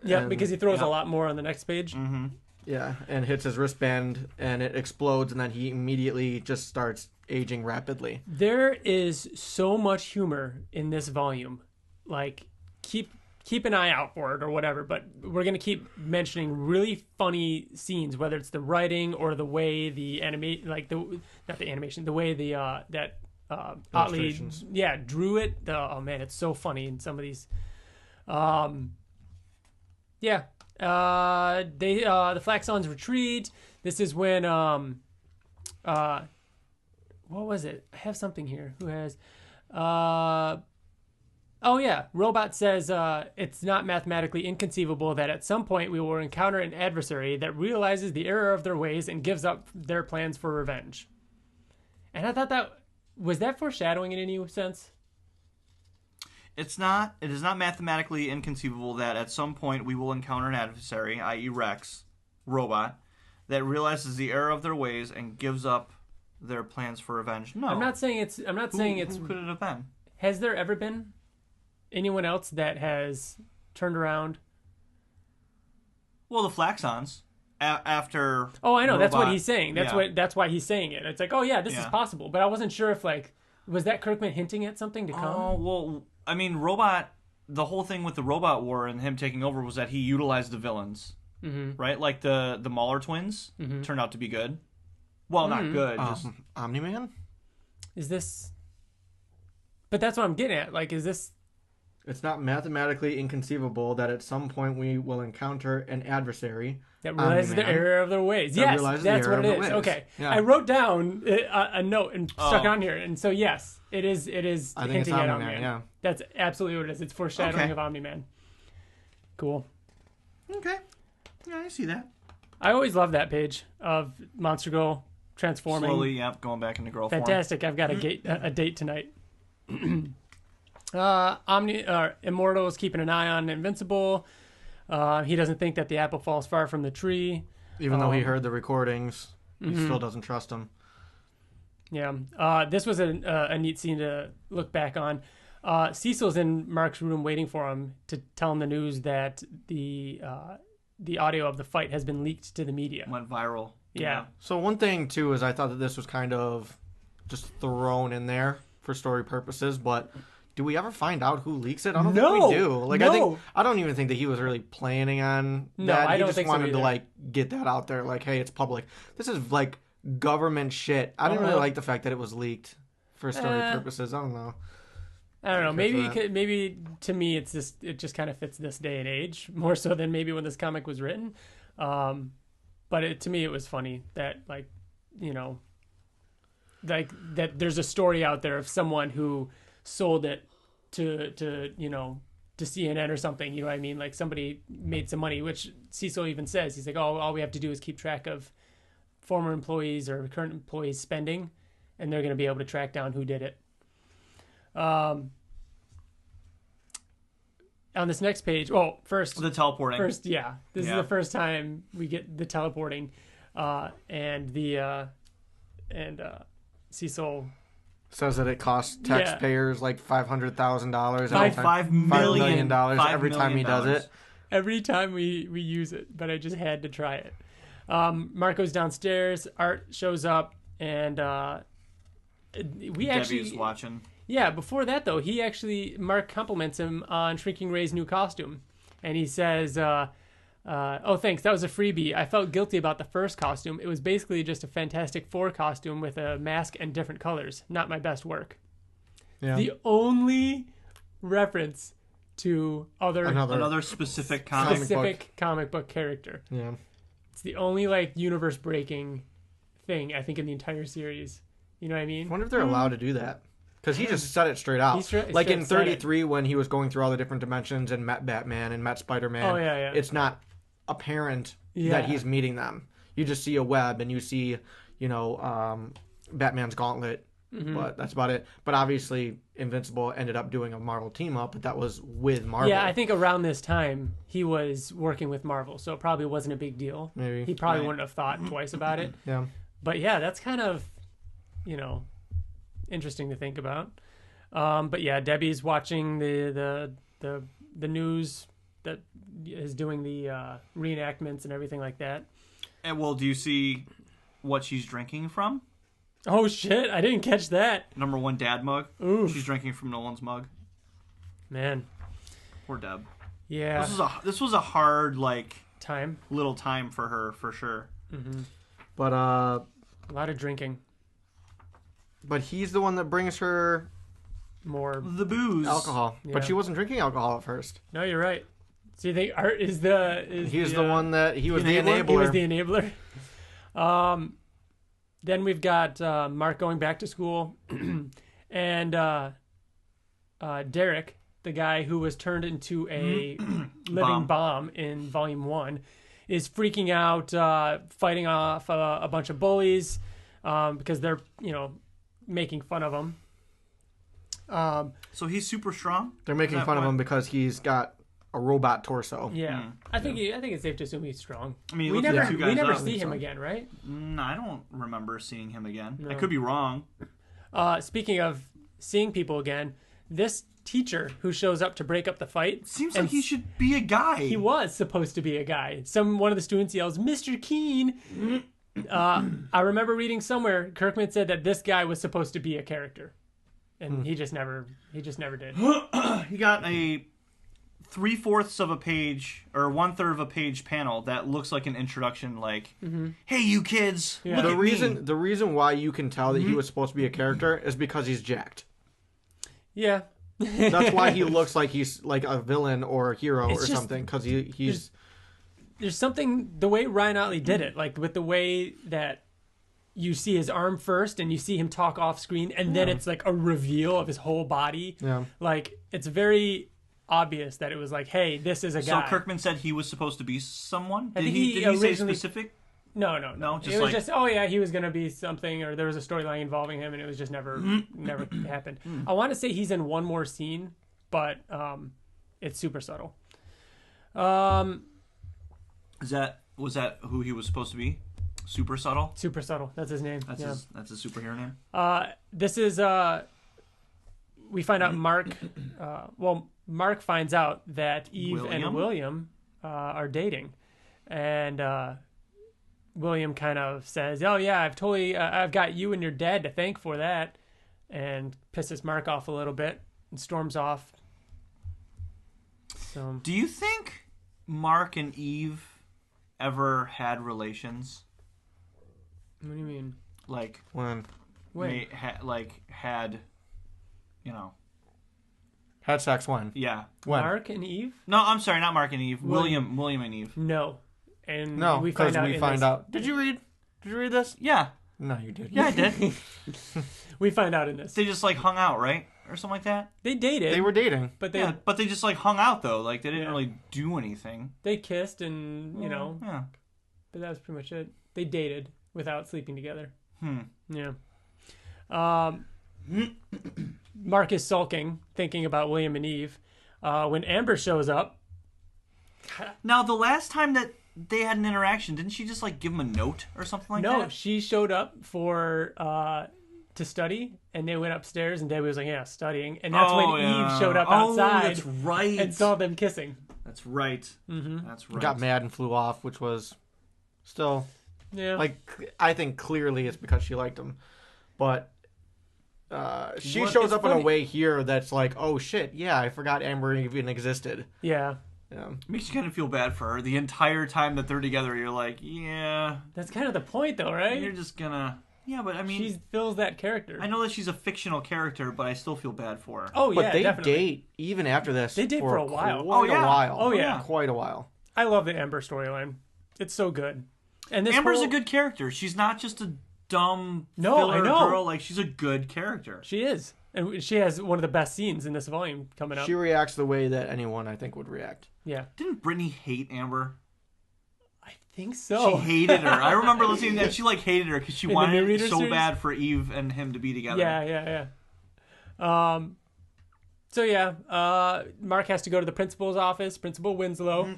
Yeah, because he throws a lot more on the next page. Mm-hmm. Yeah, and hits his wristband, and it explodes, and then he immediately just starts aging rapidly. There is so much humor in this volume. Like, keep an eye out for it or whatever, but we're going to keep mentioning really funny scenes, whether it's the writing or the way the the way the Ottley drew it. Oh man, it's so funny in some of these. The Flaxons retreat. This is when what was it? I have something here. Who has Robot says it's not mathematically inconceivable that at some point we will encounter an adversary that realizes the error of their ways and gives up their plans for revenge. And I thought was that foreshadowing in any sense? It is not mathematically inconceivable that at some point we will encounter an adversary, i.e. Rex, Robot, that realizes the error of their ways and gives up their plans for revenge. No. I'm not saying it's Who could it have been? Has there ever been anyone else that has turned around? Well, the Flaxons after. Oh, I know. Robot, that's what he's saying. That's why he's saying it. It's like, oh yeah, this is possible. But I wasn't sure if was that Kirkman hinting at something to come? Oh well, I mean, Robot. The whole thing with the Robot War and him taking over was that he utilized the villains, right? Like the Mauler twins turned out to be good. Well, not good. Just Omni-Man? Is this? But that's what I'm getting at. Like, is this? It's not mathematically inconceivable that at some point we will encounter an adversary that realizes the error of their ways. Yes, that's what it is. Okay, yeah. I wrote down a note and stuck it on here, and so yes, it is. I think hinting at Omni-Man. Yeah, that's absolutely what it is. It's foreshadowing of Omni-Man. Cool. Okay. Yeah, I see that. I always love that page of Monster Girl transforming. Slowly, going back into girl Fantastic. form. I've got a date tonight. Immortal is keeping an eye on Invincible. He doesn't think that the apple falls far from the tree. Even though he heard the recordings, he still doesn't trust them. Yeah. This was a neat scene to look back on. Cecil's in Mark's room waiting for him to tell him the news that the audio of the fight has been leaked to the media. Went viral. Yeah. So one thing, too, is I thought that this was kind of just thrown in there for story purposes, but do we ever find out who leaks it? I don't think we do. I don't even think that he was really planning on that. He just wanted to get that out there. Like, hey, it's public. This is government shit. I didn't really like the fact that it was leaked for story purposes. I don't know. Maybe to me it just kind of fits this day and age more so than maybe when this comic was written. But to me it was funny that that there's a story out there of someone who sold it to CNN or something, you know what I mean? Like somebody made some money, which Cecil even says. He's like, oh, all we have to do is keep track of former employees or current employees' spending, and they're going to be able to track down who did it. On this next page, the teleporting. This is the first time we get the teleporting, and Cecil says that it costs taxpayers like $500,000. $5 million every time he does it. Every time we use it, but I just had to try it. Marko's downstairs. Art shows up, and Debbie's watching. Yeah, before that though, Mark compliments him on Shrinking Ray's new costume, and he says, "Oh, thanks. That was a freebie. I felt guilty about the first costume. It was basically just a Fantastic Four costume with a mask and different colors. Not my best work." Yeah. The only reference to another specific comic book character. Yeah. It's the only universe breaking thing I think in the entire series. You know what I mean? I wonder if they're allowed to do that. Because he just said it straight out. Like in 33 when he was going through all the different dimensions and met Batman and met Spider-Man. Oh, yeah. It's not apparent that he's meeting them. You just see a web and you see, Batman's gauntlet But that's about it. But obviously, Invincible ended up doing a Marvel team up, but that was with Marvel. Yeah, I think around this time he was working with Marvel, so it probably wasn't a big deal. Maybe. He probably wouldn't have thought twice about it. Yeah. But yeah, that's kind of, interesting to think about. But yeah, Debbie's watching the news that is doing the reenactments and everything like that. And well, do you see what she's drinking from? Oh shit! I didn't catch that. Number 1 dad mug. Oof. She's drinking from Nolan's mug. Man. Poor Deb. Yeah. This was a hard little time for her for sure. Mm-hmm. But a lot of drinking. But he's the one that brings her More the booze, alcohol. Yeah. But she wasn't drinking alcohol at first. No, you're right. So you think Art is the He's the one that he was the enabler. He was the enabler. Then we've got Mark going back to school, and Derek, the guy who was turned into a living bomb in Volume 1, is freaking out, fighting off a bunch of bullies because they're making fun of him. So he's super strong. They're making fun of him because he's got a robot torso. Yeah, I think it's safe to assume he's strong. I mean, we never see him again, right? I don't remember seeing him again. No. I could be wrong. Speaking of seeing people again, this teacher who shows up to break up the fight Seems like he should be a guy. He was supposed to be a guy. One of the students yells, "Mr. Keene!" I remember reading somewhere Kirkman said that this guy was supposed to be a character, and he just never did. He got a 3/4 of a page or 1/3 of a page panel that looks like an introduction, like, "Hey, you kids, Yeah. look at me." The reason why you can tell that he was supposed to be a character is because he's jacked. Yeah. That's why he looks like he's like a villain or a hero It's or just- something. Because he's There's something, the way Ryan Ottley did it, like with the way that you see his arm first and you see him talk off screen, and then it's like a reveal of his whole body. Yeah. Like, it's very obvious that it was like, hey, this is a guy. So Kirkman said he was supposed to be someone. I Did think he he say originally- specific? No. Just it was like- just, oh yeah, he was going to be something, or there was a storyline involving him, and it was just never happened. I want to say he's in one more scene, but it's super subtle. Was that who he was supposed to be? Super subtle. Super subtle. That's his name. That's yeah. that's his superhero name. This is we find out Mark. Mark finds out that Eve and William are dating, and William kind of says, "Oh yeah, I've got you and your dad to thank for that," and pisses Mark off a little bit and storms off. So, Do you think Mark and Eve ever had relations? what do you mean? Like when Wait, had, had sex when? yeah. When? Mark and Eve? No, I'm sorry, not Mark and Eve. William. William and Eve. No, and No, we because find out. Did you read this? Yeah, No, you did. yeah, I did. We find out in this. They just hung out, right, or something like that. They dated. They were dating. but they Yeah, but they just hung out though. Like they didn't Yeah. really do anything. they kissed, and Yeah. but that was pretty much it. They dated without sleeping together. Hmm. Yeah. Mark is sulking, thinking about William and Eve. When Amber shows up, Now the last time that they had an interaction, didn't she just give him a note or something like no, that? she showed up for to study, and they went upstairs, and Debbie was like, "Yeah, studying," and that's when Eve showed up outside that's right. and saw them kissing. That's right. Mm-hmm. That's right. Got mad and flew off, which was still Yeah, I think clearly it's because she liked him, but she Well, shows it's up in funny. a way here that's like, oh shit, yeah, I forgot Amber even existed. yeah. Yeah. Makes you kind of feel bad for her. The entire time that they're together, you're like, yeah, That's kind of the point, though, right? you're just gonna. Yeah, but I mean, She fills that character. I know that she's a fictional character, but I still feel bad for her. Oh But yeah, they definitely. date even after this. They date for a while. Quite a while. Oh, yeah. Quite a while. I love the Amber storyline. It's so good. And this Amber's whole- a good character. She's not just a dumb No, filler I know. girl. Like she's a good character. She is, and she has one of the best scenes in this volume coming up. She reacts the way that anyone I think would react. Yeah, Didn't Brittany hate Amber? I think She so. hated her. I remember listening to that. She like hated her because she In the wanted New it Reader so series? bad for Eve and him to be together. Yeah. So yeah, Mark has to go to the principal's office, Principal Winslow.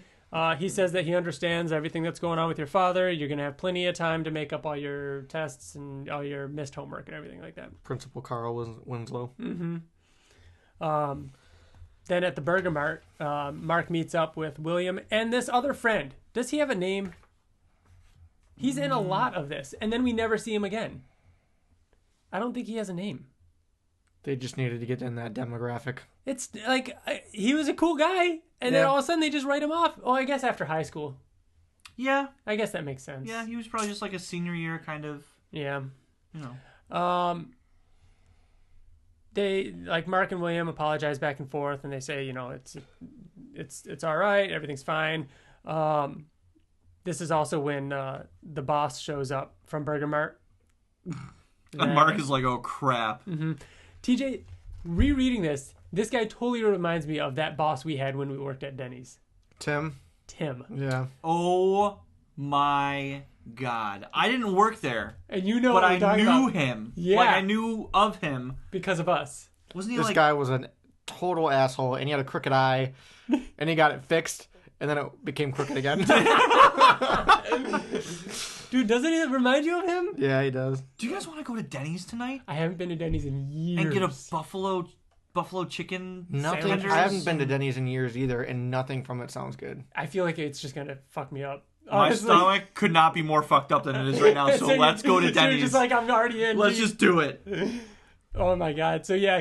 He says that he understands everything that's going on with your father. You're going to have plenty of time to make up all your tests and all your missed homework and everything like that. Principal Carl Winslow. Then at the Burger Mart, Mark meets up with William and this other friend. Does he have a name? He's in a lot of this, and then we never see him again. I don't think he has a name. They just needed to get in that demographic. It's like he was a cool guy, and then all of a sudden they just write him off. Oh, I guess after high school. Yeah. I guess that makes sense. Yeah, he was probably just like a senior year kind of, Yeah. you know. They like Mark and William apologize back and forth, and they say, you know, it's all right, everything's fine. This is also when the boss shows up from Burger Mart. And Mark is like, oh crap. TJ, rereading this guy totally reminds me of that boss we had when we worked at Denny's. Tim. Yeah. Oh my God. I didn't work there. And you know but what I we're talking knew about. him. Yeah. Like I knew of him. Because of us. Wasn't he This like guy was a total asshole, and he had a crooked eye, and he got it fixed, and then it became crooked again. Dude, doesn't it remind you of him? Yeah, he does. Do you guys want to go to Denny's tonight? I haven't been to Denny's in years. And get a buffalo chicken Nothing. sandwiches? I haven't been to Denny's in years either, and nothing from it sounds good. I feel like it's just gonna fuck me up. My Honestly. stomach could not be more fucked up than it is right now, so let's go to So Denny's. you're just like, I'm already in. Let's just do it. Oh my God. So yeah,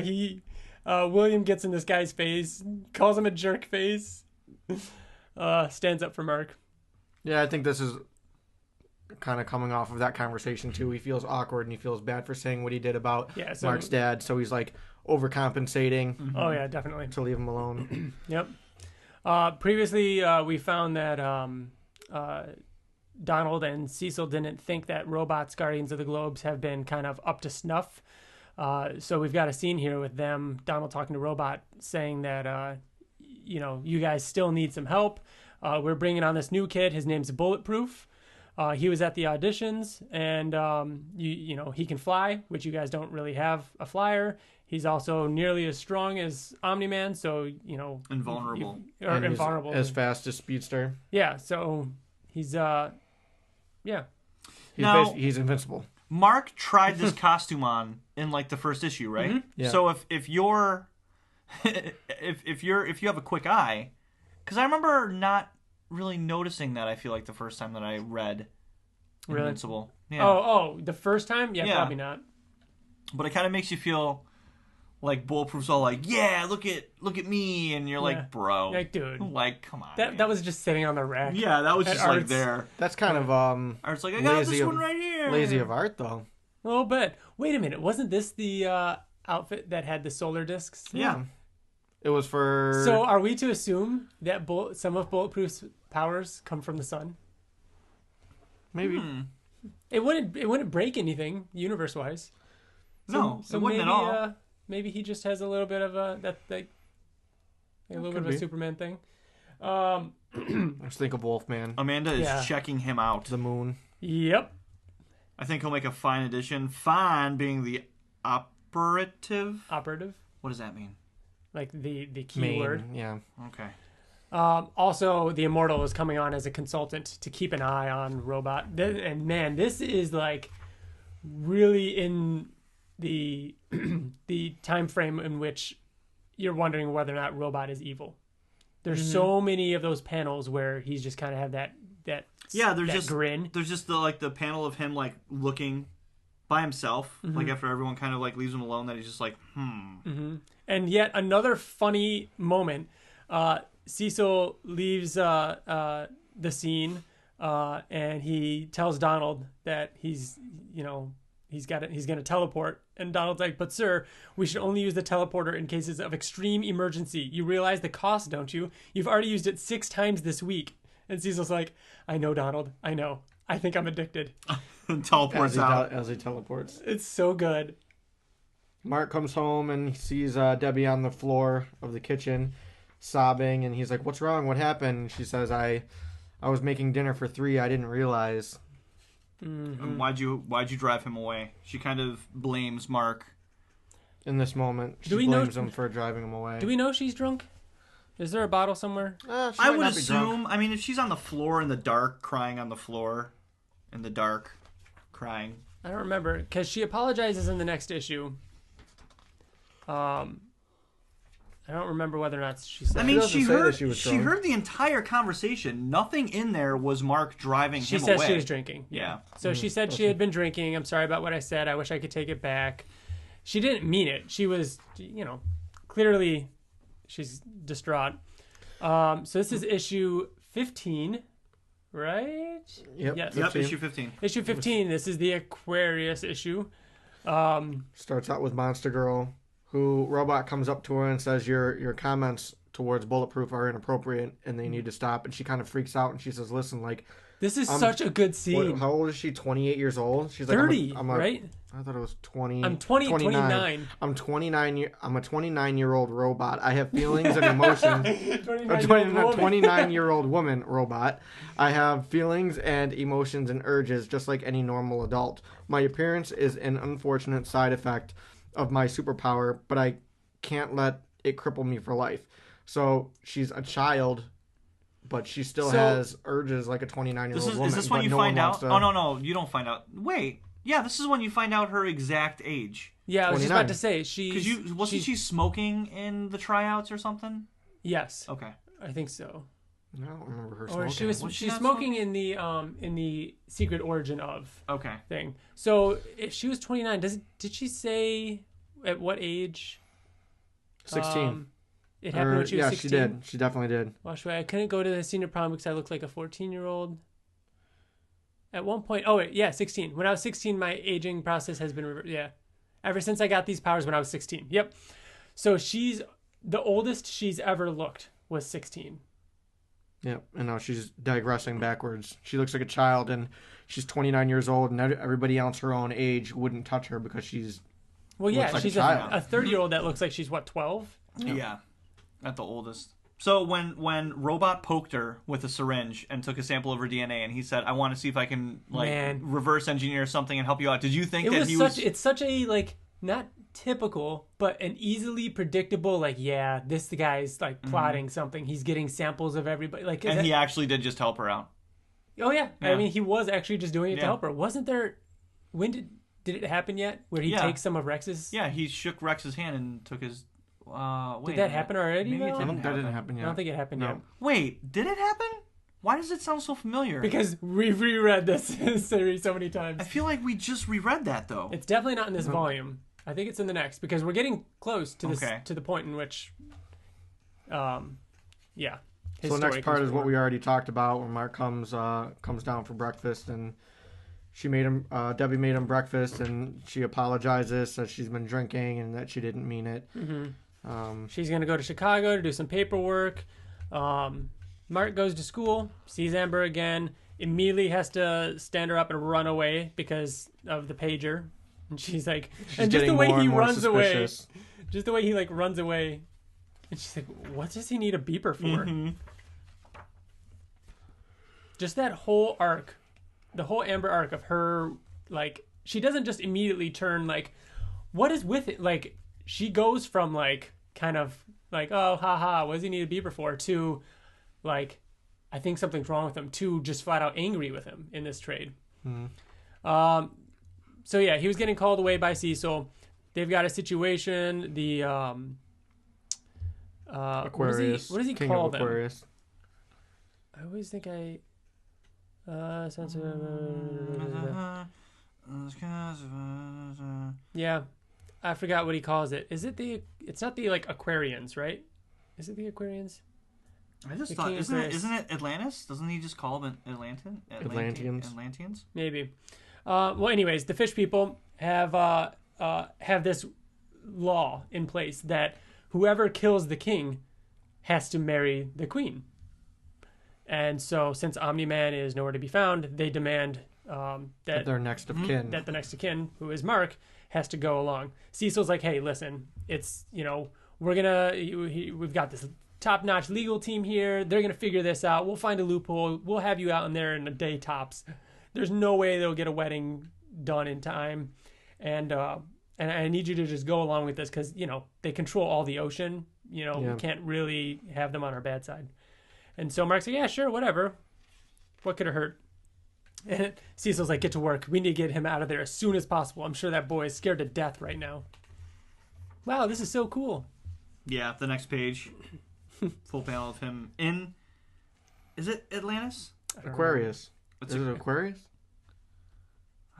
William gets in this guy's face, calls him a jerk face, stands up for Mark. Yeah, I think this is kind of coming off of that conversation too. He feels awkward and he feels bad for saying what he did about Mark's dad, so he's like overcompensating. Oh yeah, definitely. To leave him alone. Yep. Previously, we found that Donald and Cecil didn't think that robots Guardians of the Globes have been kind of up to snuff. So we've got a scene here with them, Donald talking to Robot, saying that, you guys still need some help. We're bringing on this new kid. His name's Bulletproof. He was at the auditions, and, he can fly, which you guys don't really have a flyer. He's also nearly as strong as Omni-Man, so, Invulnerable. Invulnerable. As fast as Speedster. Yeah, so he's, yeah. He's invincible. Mark tried this costume on in like the first issue, right? Mm-hmm. Yeah. So if you're if you have a quick eye, because I remember not really noticing that. I feel like the first time that I read Invincible. Yeah. Oh, the first time? Yeah, Yeah. probably not. But it kind of makes you feel like Bulletproof's all like, yeah, look at me, and you're Yeah. like, bro, Like, dude. like, come on. That man. was just sitting on the rack. Yeah, that was at just like Art's. there. That's kind of Art's like, I got lazy this of- one right here. lazy of Art though. A little bit. Wait a minute. Wasn't this the outfit that had the solar discs? Yeah. It was for. So are we to assume that some of Bulletproof's powers come from the sun? Maybe. It wouldn't break anything universe-wise. No, So it wouldn't maybe, at all. Maybe he just has a little bit of a little bit of a be. Superman thing. Let's think of Wolfman. Amanda is Yeah. checking him out. The moon. Yep. I think he'll make a fine addition. Fine being the operative. Operative, What does that mean? like the key Main. word. Yeah. Okay. Also, the Immortal is coming on as a consultant to keep an eye on Robot. And man, this is like really in the the time frame in which you're wondering whether or not Robot is evil. There's so many of those panels where he's just kind of have that Yeah, there's that just grin. There's just the panel of him like looking by himself, like after everyone kind of like leaves him alone, that he's just like, And yet another funny moment. Cecil leaves the scene, and he tells Donald that he's going to teleport. And Donald's like, "But sir, we should only use the teleporter in cases of extreme emergency. You realize the cost, don't you? You've already used it 6 times this week." And Cecil's like, "I know, Donald. I know. I think I'm addicted." and teleports out. As he teleports. It's so good. Mark comes home and he sees Debbie on the floor of the kitchen, sobbing, and he's like, "What's wrong? What happened?" She says, "I I was making dinner for 3. I didn't realize. And why'd you drive him away? She kind of blames Mark. In this moment, she blames him for driving him away. Do we know she's drunk? Is there a bottle somewhere? I would assume. I mean, if she's on the floor in the dark, crying on the floor, in the dark, crying. I don't remember because she apologizes in the next issue. I don't remember whether or not she said. I mean, she heard the entire conversation. Nothing in there was Mark driving him away. She said she was drinking. Yeah. So she said she had been drinking. I'm sorry about what I said. I wish I could take it back. She didn't mean it. She was, clearly she's distraught. So this is issue 15, right? Yep. Yes. Yep, issue 15. Issue 15. This is the Aquarius issue. Starts out with Monster Girl, who Robot comes up to her and says, your comments towards Bulletproof are inappropriate and they need to stop. And she kind of freaks out and she says, listen, like... This is such a good scene. How old is she? 28 years old? She's 30, like, right? I thought it was 20. I'm 29. I'm 29. I'm a 29-year-old robot. I have feelings and emotions. 29-year-old woman robot. I have feelings and emotions and urges just like any normal adult. My appearance is an unfortunate side effect of my superpower, but I can't let it cripple me for life. So she's a child, but she still has urges like a 29-year-old woman. Is this when you find out? Oh, no, you don't find out. Wait. Yeah, this is when you find out her exact age. Yeah, I was just about to say. Wasn't she smoking in the tryouts or something? Yes. Okay. I think so. I don't remember her smoking. Or she's smoking in the Secret Origin of thing. So if she was 29, did she say at what age? 16. It happened when she was 16? Yeah, she did. She definitely did. Well, I couldn't go to the senior prom because I looked like a 14-year-old. At one point, 16. When I was 16, my aging process has been reversed. Yeah. Ever since I got these powers when I was 16. Yep. So she's the oldest she's ever looked was 16. Yep. And now she's digressing backwards. She looks like a child, and she's 29 years old, and everybody else her own age wouldn't touch her because she's... Well, yeah, like she's a 30-year-old that looks like she's, 12? Yeah. At the oldest. So when Robot poked her with a syringe and took a sample of her DNA, and he said, "I want to see if I can reverse engineer something and help you out." Did you think It's such a not typical, but an easily predictable this guy's plotting something. He's getting samples of everybody and he actually did just help her out. Oh yeah. I mean he was actually just doing it to help her. Wasn't there? When did it happen yet? Where he takes some of Rex's? Yeah, he shook Rex's hand and took his. Did that happen already? Maybe that didn't happen yet. I don't think it happened yet. Wait, did it happen? Why does it sound so familiar? Because we've reread this series so many times. I feel like we just reread that though. It's definitely not in this volume. I think it's in the next because we're getting close to this to the point in which, So the next part is what we already talked about, when Mart comes down for breakfast, and she made him. Debbie made him breakfast, and she apologizes that she's been drinking and that she didn't mean it. Mm-hmm. She's going to go to Chicago to do some paperwork. Mart goes to school, sees Amber again, immediately has to stand her up and run away because of the pager. And she's like, and just the way he runs away, just the way he runs away. And she's like, what does he need a beeper for? Mm-hmm. Just that whole arc, the whole Amber arc of her, she doesn't just immediately turn what is with it? She goes from oh haha, what does he need a beeper for, to I think something's wrong with him, to just flat out angry with him in this trade. Mm-hmm. So yeah, he was getting called away by Cecil. They've got a situation. The Aquarius. What does he King call of Aquarius. them? I always think yeah. I forgot what he calls it. Is it it's not the Aquarians, right? Is it the Aquarians? I just thought, isn't it Atlantis? Doesn't he just call them Atlanteans? Maybe. Well, anyways, the fish people have this law in place that whoever kills the king has to marry the queen. And so, since Omni-Man is nowhere to be found, they demand that their next of kin, that the next of kin, who is Mark, has to go along. Cecil's like, hey, listen, it's we've got this top-notch legal team here. They're going to figure this out. We'll find a loophole. We'll have you out in there in a day tops. There's no way they'll get a wedding done in time. And I need you to just go along with this because, they control all the ocean. We can't really have them on our bad side. And so Mark's like, yeah, sure, whatever. What could it hurt? And Cecil's like, get to work. We need to get him out of there as soon as possible. I'm sure that boy is scared to death right now. Wow, this is so cool. Yeah, the next page. Full panel of him in... Is it Atlantis? Aquarius. Is it Aquarius?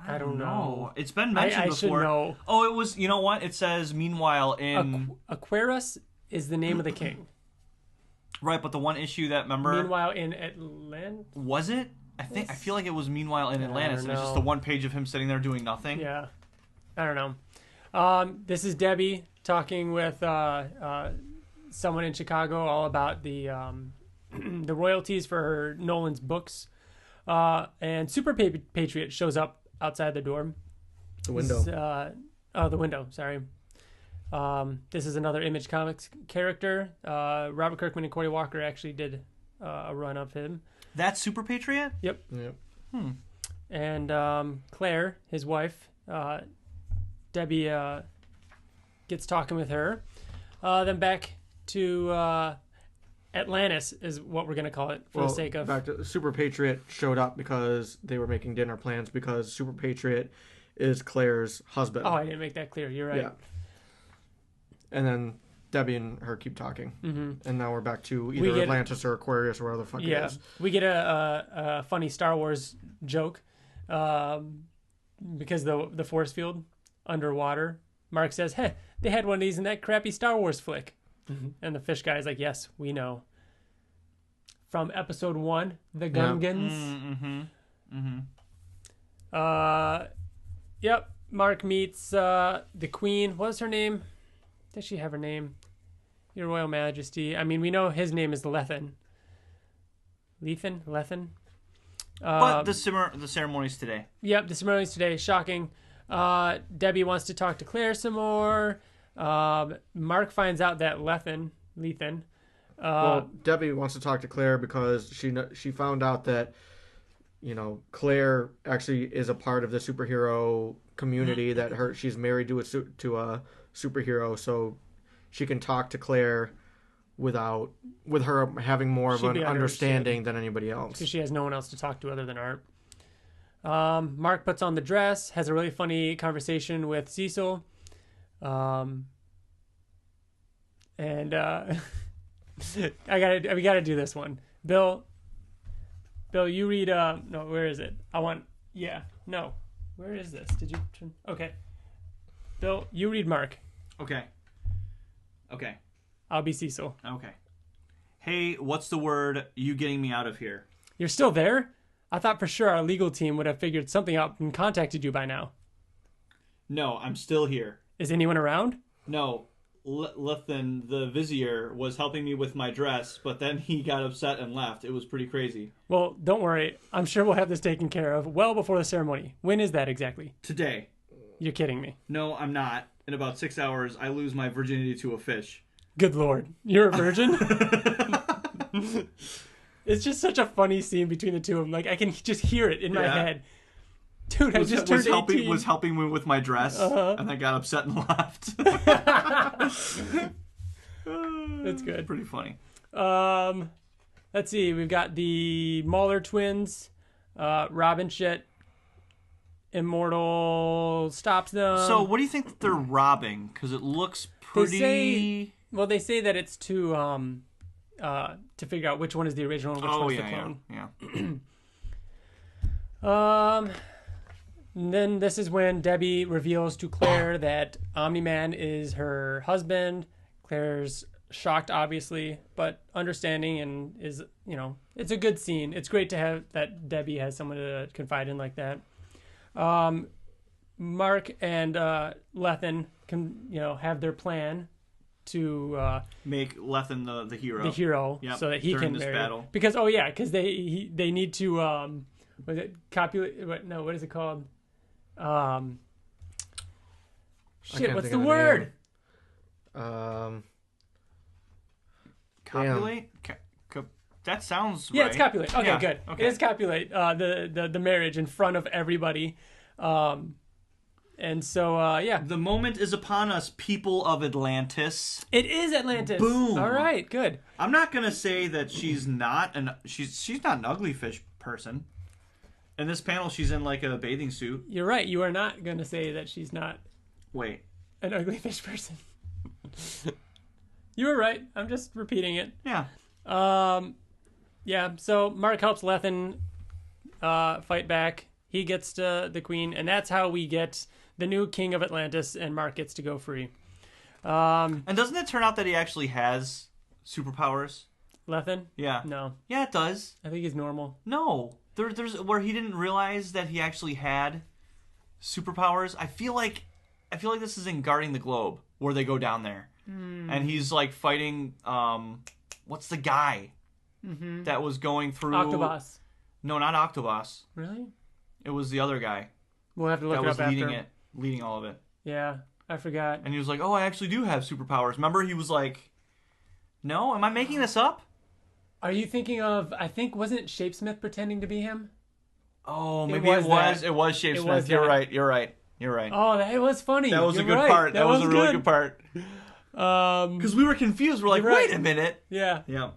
I don't know. It's been mentioned before. Should know. Oh, it was... You know what? It says, meanwhile, in... Aquarius is the name of the king. Right, but the one issue that, remember... Meanwhile, in Atlantis? Was it? I feel like it was Meanwhile in Atlantis. And it's just the one page of him sitting there doing nothing. Yeah. I don't know. This is Debbie talking with someone in Chicago all about the the royalties for her Nolan's books. And Super Patriot shows up outside the door. The window. The window, sorry. This is another Image Comics character. Robert Kirkman and Cory Walker actually did a run of him. That's Super Patriot? Yep. And Claire, his wife, Debbie gets talking with her. Then back to Atlantis is what we're going to call it for the sake of... Back to Super Patriot showed up because they were making dinner plans because Super Patriot is Claire's husband. Oh, I didn't make that clear. You're right. Yeah. And then Debbie and her keep talking. Mm-hmm. And now we're back to either Atlantis or Aquarius or wherever the fuck it is. We get a funny Star Wars joke because the force field underwater. Mark says, hey, they had one of these in that crappy Star Wars flick. Mm-hmm. And the fish guy is like, yes, we know. From episode 1, The Gungans. Yep. Mark meets the queen. What was her name? Does she have her name? Your Royal Majesty. I mean, we know his name is Lethen. Lethen? But the ceremony's today. Yep, the ceremony's today. Shocking. Debbie wants to talk to Claire some more. Mark finds out that Lethen. Debbie wants to talk to Claire because she found out that, Claire actually is a part of the superhero community. That she's married to a superhero, so she can talk to Claire with her having more of an understanding than anybody else. Because she has no one else to talk to other than Art. Mark puts on the dress, has a really funny conversation with Cecil. And we gotta do this one. Bill, you read, no, where is it? Where is this? Did you turn? Okay. Bill, you read Mark. Okay. I'll be Cecil. Okay. Hey, what's the word? You getting me out of here? You're still there? I thought for sure our legal team would have figured something out and contacted you by now. No, I'm still here. Is anyone around? No. Lethen, the vizier, was helping me with my dress, but then he got upset and left. It was pretty crazy. Well, don't worry. I'm sure we'll have this taken care of well before the ceremony. When is that exactly? Today. You're kidding me. No, I'm not. In about 6 hours, I lose my virginity to a fish. Good Lord. You're a virgin? It's just such a funny scene between the two of them. Like, I can just hear it in my head. Dude, I just turned 18. Was helping me with my dress, and I got upset and left. That's good. Pretty funny. Let's see. We've got the Mauler twins. Robin shit. Immortal stops them. So, what do you think that they're robbing? Because it looks pretty... They say that it's to figure out which one is the original and which one's the clone. Yeah. And then this is when Debbie reveals to Claire that Omni-Man is her husband. Claire's shocked, obviously, but understanding, and is, it's a good scene. It's great to have that Debbie has someone to confide in like that. Mark and Lethen can, have their plan to make Lethen the hero. The hero, so that he can marry. Battle. Because they need to was it copulate? What is it called? What's the word? Copulate? That sounds Yeah, right. it's copulate. Okay, Yeah, good. okay. It is copulate. The marriage in front of everybody. And so, yeah. The moment is upon us, people of Atlantis. It is Atlantis. Boom. All right, good. I'm not gonna say that she's not she's not an ugly fish person. In this panel, she's in like a bathing suit. You're right. You are not going to say that she's not Wait. an ugly fish person. You were right. I'm just repeating it. Yeah. Yeah, so Mark helps Lethen fight back. He gets to the queen, and that's how we get the new king of Atlantis, and Mark gets to go free. And doesn't it turn out that he actually has superpowers? Lethen? Yeah. No. Yeah, it does. I think he's normal. No. There's where he didn't realize that he actually had superpowers. I feel like this is in Guarding the Globe, where they go down there. And he's like fighting what's the guy that was going through Octobos. No, not Octobos. Really? It was the other guy We'll have to look that it was up leading after. leading all of it. Yeah, I forgot. And he was like, "Oh, I actually do have superpowers." Remember, he was like, "No, am I making this up?" Are you thinking of, I think, wasn't Shapesmith pretending to be him? Oh, It maybe was it was. that. It was Shapesmith. was You're that. right. You're right. You're right. Oh, that was funny. That was a You're good right. part. That was a really good part. Um, Because we were confused. We're like, You're right. wait a minute. yeah. Yeah.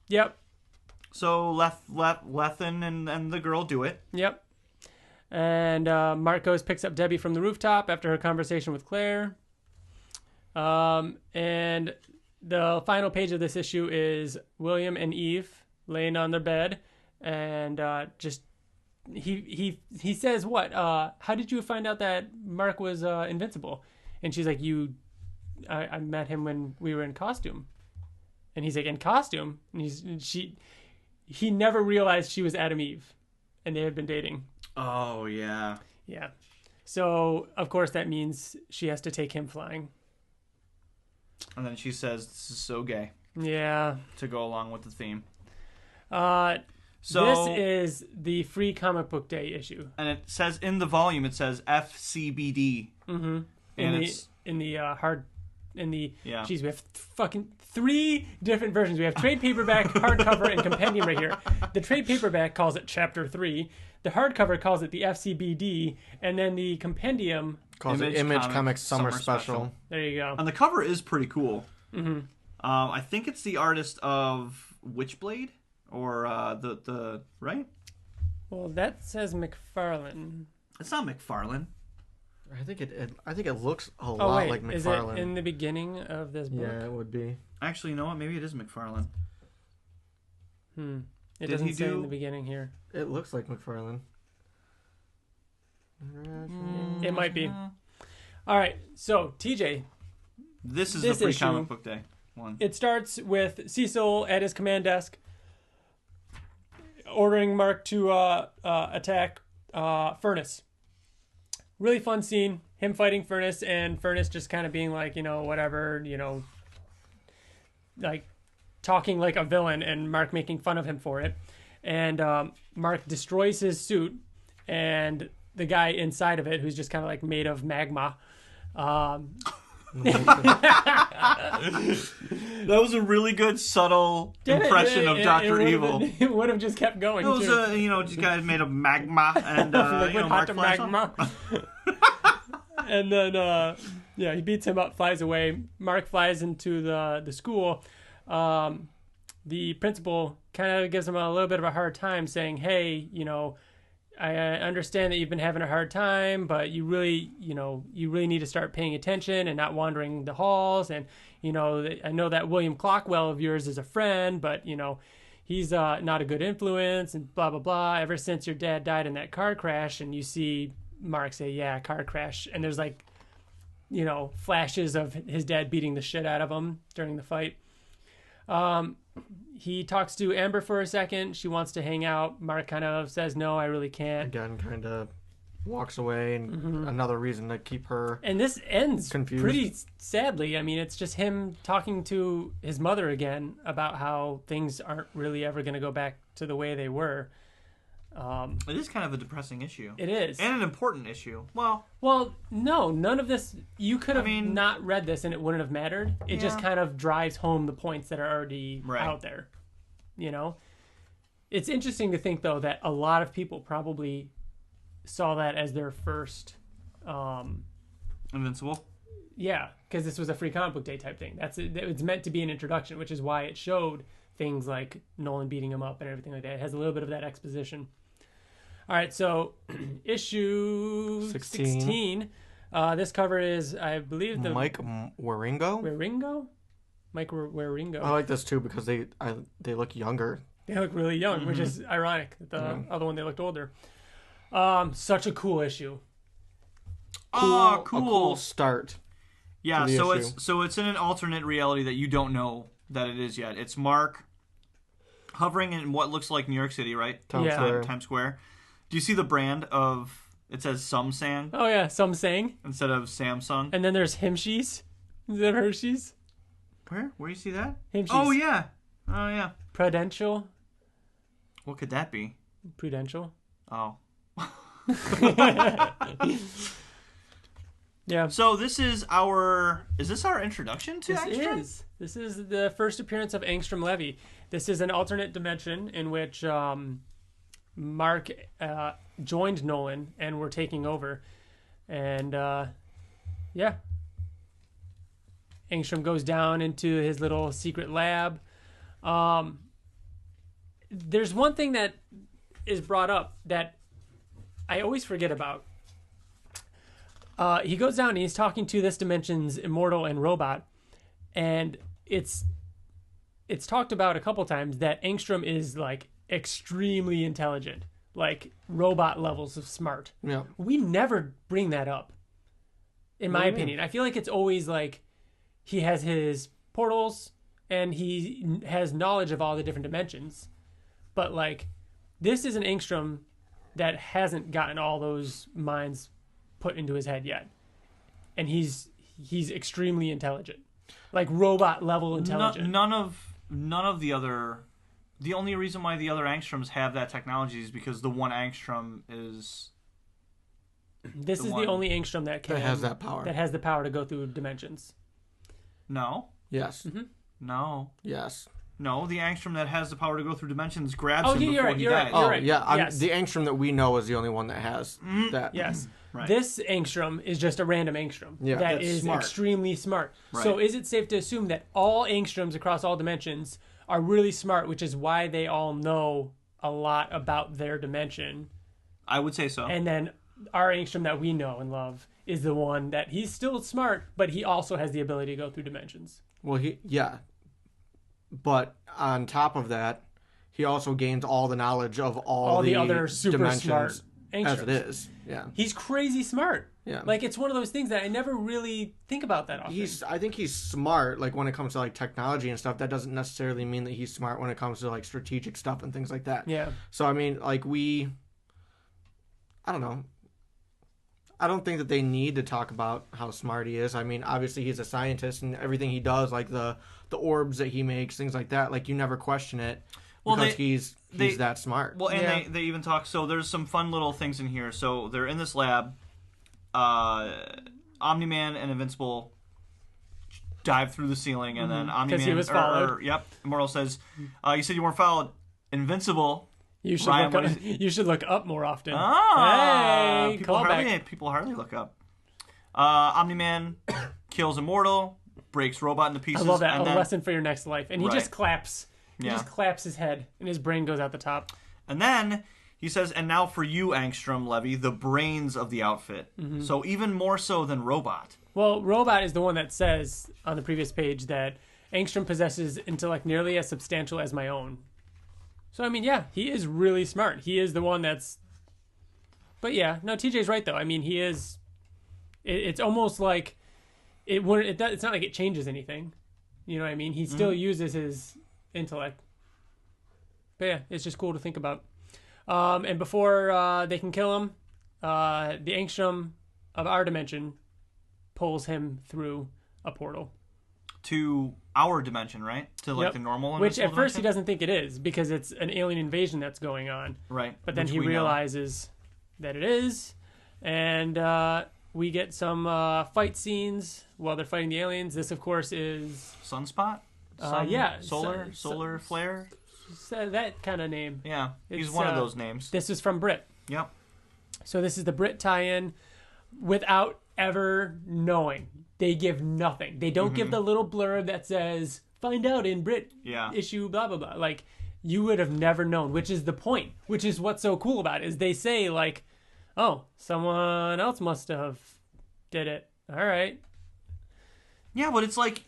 Yep. So Lethen and the girl do it. Yep. And Marcos picks up Debbie from the rooftop after her conversation with Claire. And the final page of this issue is William and Eve laying on their bed, and just he says, "What? How did you find out that Mark was invincible?" And she's like, I met him when we were in costume." And he's like, "In costume?" And he never realized she was Adam Eve, and they had been dating. Oh yeah. Yeah. So of course that means she has to take him flying. And then she says, "This is so gay." Yeah. To go along with the theme. So this is the free comic book day issue. And it says in the volume, it says FCBD. Mm-hmm. Yeah. Geez, we have fucking 3 different versions. We have trade paperback, hardcover, and compendium right here. The trade paperback calls it Chapter 3. The hardcover calls it the FCBD, and then the compendium calls it Image Comics Summer Special. There you go. And the cover is pretty cool. Mm-hmm. I think it's the artist of Witchblade, or the right. Well, that says McFarlane. It's not McFarlane. I think it looks a Oh lot wait, like McFarlane. is it in the beginning of this book? Yeah, it would be. Actually, you know what? Maybe it is McFarlane. It Did doesn't he say do- in the beginning here. It looks like McFarlane. It might be. All right, so TJ, This is This the free issue- comic book day one. it starts with Cecil at his command desk ordering Mark to attack Furnace. Really fun scene, him fighting Furnace, and Furnace just kind of being like, whatever, like talking like a villain, and Mark making fun of him for it. And Mark destroys his suit, and the guy inside of it, who's just kind of like made of magma. That was a really good subtle impression of Dr. Evil. It would have just kept going. It was too. just guys made of magma and Liquid Mark hot flies on. magma. And then he beats him up, flies away. Mark flies into the school. The principal kind of gives him a little bit of a hard time, saying, "Hey, I understand that you've been having a hard time, but you really need to start paying attention and not wandering the halls. And, I know that William Clockwell of yours is a friend, but, he's not a good influence and blah, blah, blah. Ever since your dad died in that car crash." And you see Mark say, "Yeah, car crash." And there's like, flashes of his dad beating the shit out of him during the fight. He talks to Amber for a second. She wants to hang out. Mark kind of says, "No, I really can't." Again, kind of walks away, and another reason to keep her. And this ends confused. Pretty sadly. I mean, it's just him talking to his mother again about how things aren't really ever going to go back to the way they were. It is kind of a depressing issue. It is. And an important issue. Well, no, none of this. You could have not read this and it wouldn't have mattered. It just kind of drives home the points that are already out there. You know? It's interesting to think, though, that a lot of people probably saw that as their first... Invincible? Yeah, because this was a free comic book day type thing. It's meant to be an introduction, which is why it showed things like Nolan beating him up and everything like that. It has a little bit of that exposition. All right, so issue 16. This cover is, I believe, Mike Waringo? Waringo? Mike Waringo. I like this too because they look younger. They look really young, which is ironic. The other one, they looked older. Such a cool issue. Cool. A cool start. Yeah, so it's in an alternate reality that you don't know that it is yet. It's Mark hovering in what looks like New York City, right? Times Square. Do you see the brand of? It says Samsung. Oh yeah, Samsung instead of Samsung. And then there's Himshies. Is that Hershey's? Where do you see that? Himshies. Oh yeah. Prudential. What could that be? Prudential. Oh. Yeah. So this is our introduction to Angstrom? This is the first appearance of Angstrom Levy. This is an alternate dimension in which Mark joined Nolan and we're taking over. And Angstrom goes down into his little secret lab. There's one thing that is brought up that I always forget about. He goes down and he's talking to this dimension's Immortal and Robot, and it's talked about a couple times that Angstrom is like extremely intelligent, like robot levels of smart. Yeah. We never bring that up, in my opinion. I feel like it's always like he has his portals and he has knowledge of all the different dimensions, but like this is an Angstrom that hasn't gotten all those minds put into his head yet, and he's extremely intelligent, like robot level intelligent. None of the other. The only reason why the other Angstroms have that technology is because the one Angstrom is. This is the only Angstrom that has that power. That has the power to go through dimensions. No. Yes. Mm-hmm. No. Yes. No, the Angstrom that has the power to go through dimensions grabs him before he you're dies. Right, you're right. Yeah, yes. The Angstrom that we know is the only one that has that. Yes. Right. This Angstrom is just a random Angstrom that is smart. extremely smart. Right. So is it safe to assume that all Angstroms across all dimensions are really smart, which is why they all know a lot about their dimension? I would say so. And then our Angstrom that we know and love is the one that he's still smart, but he also has the ability to go through dimensions. Well, but on top of that, he also gains all the knowledge of all the other super dimensions smart Angstroms. as it is. Yeah, he's crazy smart. Yeah, like it's one of those things that I never really think about that often. I think he's smart. Like when it comes to like technology and stuff, that doesn't necessarily mean that he's smart when it comes to like strategic stuff and things like that. Yeah. So I mean, like I don't know. I don't think that they need to talk about how smart he is. I mean, obviously he's a scientist and everything he does, like the orbs that he makes, things like that, like you never question it because he's that smart. Well, and they even talk, so there's some fun little things in here. So they're in this lab. Omni-Man and Invincible dive through the ceiling, and then Omni-Man... Because he was followed. Immortal says, you said you weren't followed. Invincible... You should look up more often. Hey, callback. People hardly look up. Omni-Man kills Immortal, breaks Robot into pieces. I love that. A lesson for your next life. And he just claps. He Yeah. just claps his head, and his brain goes out the top. And then he says, and now for you, Angstrom Levy, the brains of the outfit. Mm-hmm. So even more so than Robot. Well, Robot is the one that says on the previous page that Angstrom possesses intellect nearly as substantial as my own. So, I mean, yeah, he is really smart. He is the one that's... But yeah, no, TJ's right, though. I mean, he is... It's almost like... It's not like it changes anything. You know what I mean? He still uses his intellect. But yeah, it's just cool to think about. And before they can kill him, the Angstrom of our dimension pulls him through a portal. to our dimension, right? To like the normal Which at Invincible first he dimension? doesn't think it is because it's an alien invasion that's going on. Right. But then which he we know. realizes that it is, and we get some fight scenes while they're fighting the aliens. This, of course, is Sunspot. Solar flare. That kind of name. Yeah, he's It's, one of those names. This is from Brit. Yep. So this is the Brit tie-in without ever knowing. They give nothing. They don't give the little blurb that says, find out in Brit issue, blah, blah, blah. Like, you would have never known, which is the point, which is what's so cool about it, is they say, like, oh, someone else must have did it. All right. Yeah, but it's like,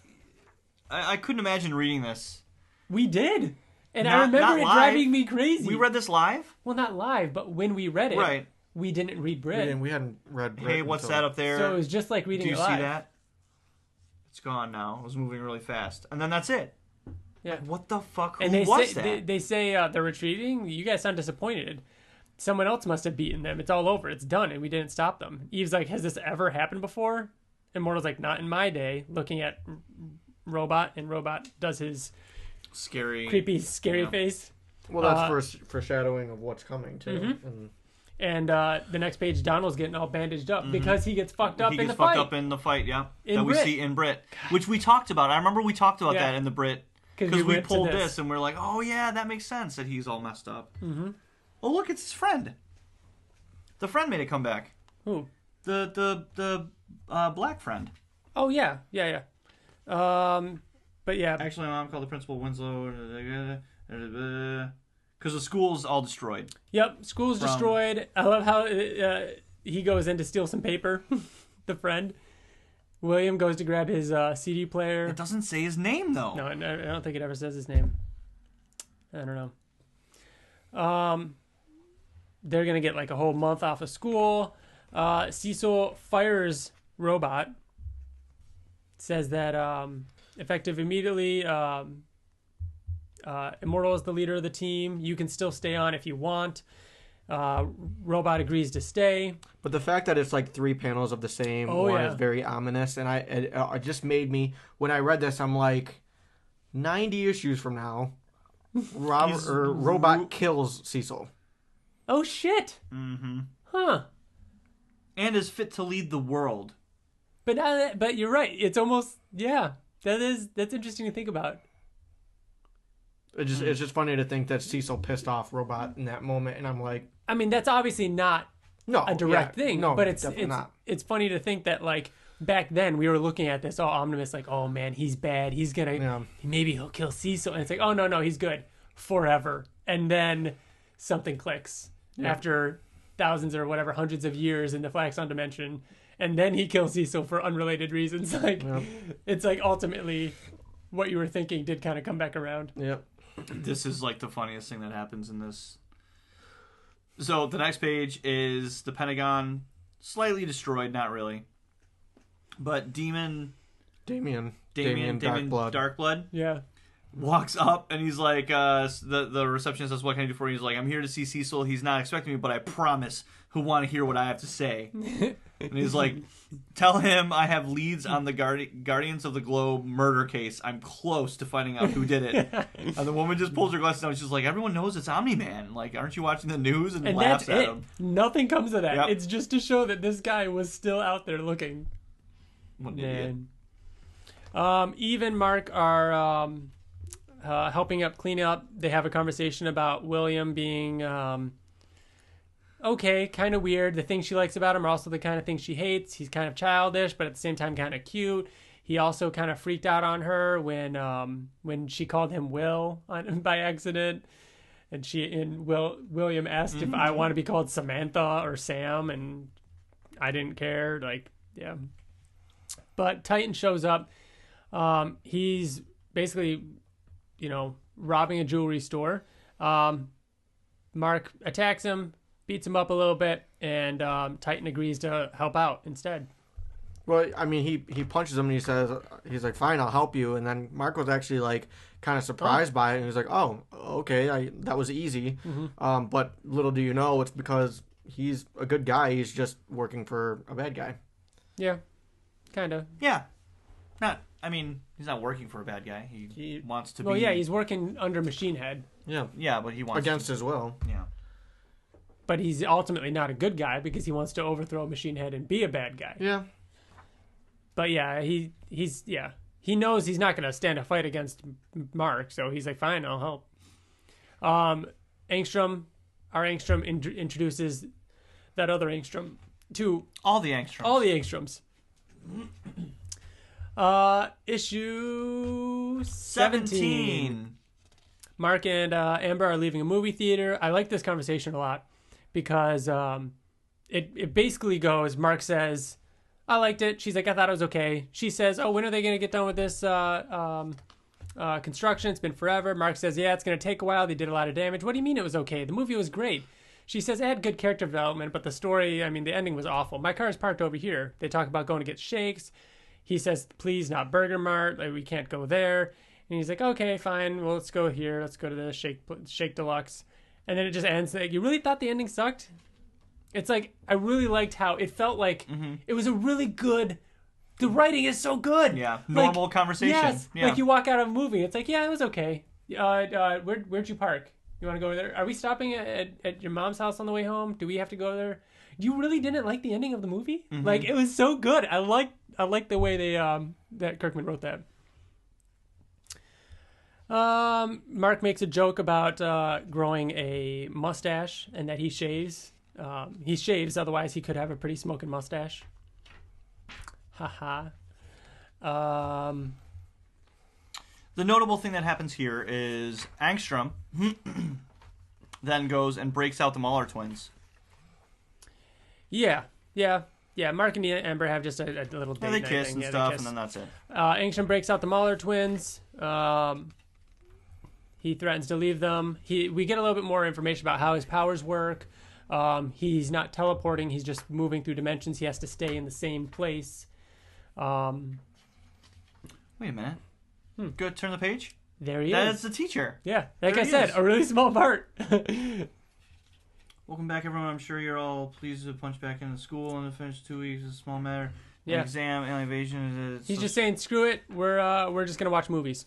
I couldn't imagine reading this. We did. And Not- I remember not it live. driving me crazy. We read this live? Well, not live, but when we read it, Right. we didn't read Brit. We hadn't read. Hey, what's that up there? So it was just like reading Do you it live. see that? It's gone now. It was moving really fast. And then that's it. Yeah. What the fuck? Who And they was say that? they say they're retreating. You guys sound disappointed. Someone else must have beaten them. It's all over. It's done, and we didn't stop them. Eve's like, has this ever happened before? Immortal's like, not in my day. Looking at Robot, and Robot does his Scary. creepy, scary face. Well, that's foreshadowing of what's coming too. And the next page, Donald's getting all bandaged up because he gets fucked up He in gets the fucked fight. up in the fight, yeah. In that we Brit. see in Brit. Which we talked about. I remember we talked about Yeah. that in the Brit. 'Cause Because we went to pulled this and we're like, oh yeah, that makes sense that he's all messed up. Mm-hmm. Oh look, it's his friend. The friend made a comeback. Who? The black friend. Oh, yeah. But yeah. Actually, my mom called the principal Winslow. Because the school's all destroyed. Yep, school's destroyed. I love how he goes in to steal some paper, the friend. William goes to grab his CD player. It doesn't say his name, though. No, I don't think it ever says his name. I don't know. They're going to get like a whole month off of school. Cecil fires Robot. Says that effective immediately. Immortal is the leader of the team. You can still stay on if you want. Robot agrees to stay. But the fact that it's like 3 panels of the same one is very ominous, and it just made me, when I read this, I'm like, 90 issues from now, Robot kills Cecil. Oh shit! Mm-hmm. Huh? And is fit to lead the world. But you're right. It's almost that's interesting to think about. It's just funny to think that Cecil pissed off Robot in that moment, and I'm like, I mean, that's obviously not a direct thing. No, but it's not. It's funny to think that like back then we were looking at this all omnibus, like, oh man, he's bad. He's gonna maybe he'll kill Cecil, and it's like, oh no, he's good forever. And then something clicks after thousands or whatever, hundreds of years in the Flaxon dimension, and then he kills Cecil for unrelated reasons. Like it's like ultimately what you were thinking did kind of come back around. Yep. This is like the funniest thing that happens in this. So the next page is the Pentagon, slightly destroyed, not really, but Damien Darkblood Yeah. walks up and he's like, the receptionist says, "What can I do for you?" He's like, "I'm here to see Cecil. He's not expecting me, but I promise he'll want to hear what I have to say." And he's like, "Tell him I have leads on the Guardians of the Globe murder case. I'm close to finding out who did it." And the woman just pulls her glasses down. She's like, "Everyone knows it's Omni-Man. Like, aren't you watching the news?" And laughs that's at it. him. Nothing comes of that. Yep. It's just to show that this guy was still out there looking. What an idiot. Eve and Mark are helping up clean up. They have a conversation about William being okay, kind of weird. The things she likes about him are also the kind of things she hates. He's kind of childish, but at the same time kind of cute. He also kind of freaked out on her when she called him Will by accident. And William asked if I want to be called Samantha or Sam, and I didn't care. Like, yeah. But Titan shows up. He's basically, robbing a jewelry store. Mark attacks him, beats him up a little bit, and Titan agrees to help out instead. Well, I mean, he punches him and he's like, "Fine, I'll help you." And then Marco's actually like kind of surprised by it, and he's like, "Oh, okay, that was easy." Mm-hmm. But little do you know, it's because he's a good guy. He's just working for a bad guy. Yeah, kind of. Yeah. Not I mean, he's not working for a bad guy. He wants to be. Well, yeah, he's working under Machine Head. Yeah. Yeah, but he wants against his will. Yeah. But he's ultimately not a good guy because he wants to overthrow Machine Head and be a bad guy. Yeah. But yeah, he's he knows he's not going to stand a fight against Mark, so he's like, fine, I'll help. Our Angstrom introduces that other Angstrom to all the Angstroms. Issue 17. Mark and Amber are leaving a movie theater. I like this conversation a lot because it basically goes, Mark says, I liked it. She's like, I thought it was okay. She says, oh, when are they going to get done with this construction? It's been forever. Mark says, yeah, it's going to take a while. They did a lot of damage. What do you mean it was okay? The movie was great. She says it had good character development, but the story, I mean, the ending was awful. My car is parked over here. They talk about going to get shakes. He says, please, not Burger Mart. Like, we can't go there. And he's like, okay, fine. Well, let's go here. Let's go to the Shake Deluxe. And then it just ends. Like, you really thought the ending sucked? It's like, I really liked how it felt like it was a really good, the writing is so good. Yeah, normal conversation. Yes, yeah. like you walk out of a movie, it's like, yeah, it was okay. Where'd you park? You want to go there? Are we stopping at your mom's house on the way home? Do we have to go there? You really didn't like the ending of the movie? Like, it was so good. I like the way they that Kirkman wrote that. Mark makes a joke about growing a mustache and that he shaves. He shaves, otherwise he could have a pretty smoking mustache. Haha. The notable thing that happens here is Angstrom then goes and breaks out the Mauler twins. Yeah. Mark and Amber have just a little date they night kiss thing. and stuff, and then that's it. Angstrom breaks out the Mauler twins. He threatens to leave them. We get a little bit more information about how his powers work. He's not teleporting. He's just moving through dimensions. He has to stay in the same place. Wait a minute. Go turn the page. There he is. That is the teacher. Yeah, like I said, a really small part. Welcome back, everyone. I'm sure you're all pleased to punch back into school and to finish 2 weeks. It's a small matter. Yeah. An exam, alien invasion. He's just saying, screw it. We're just gonna watch movies.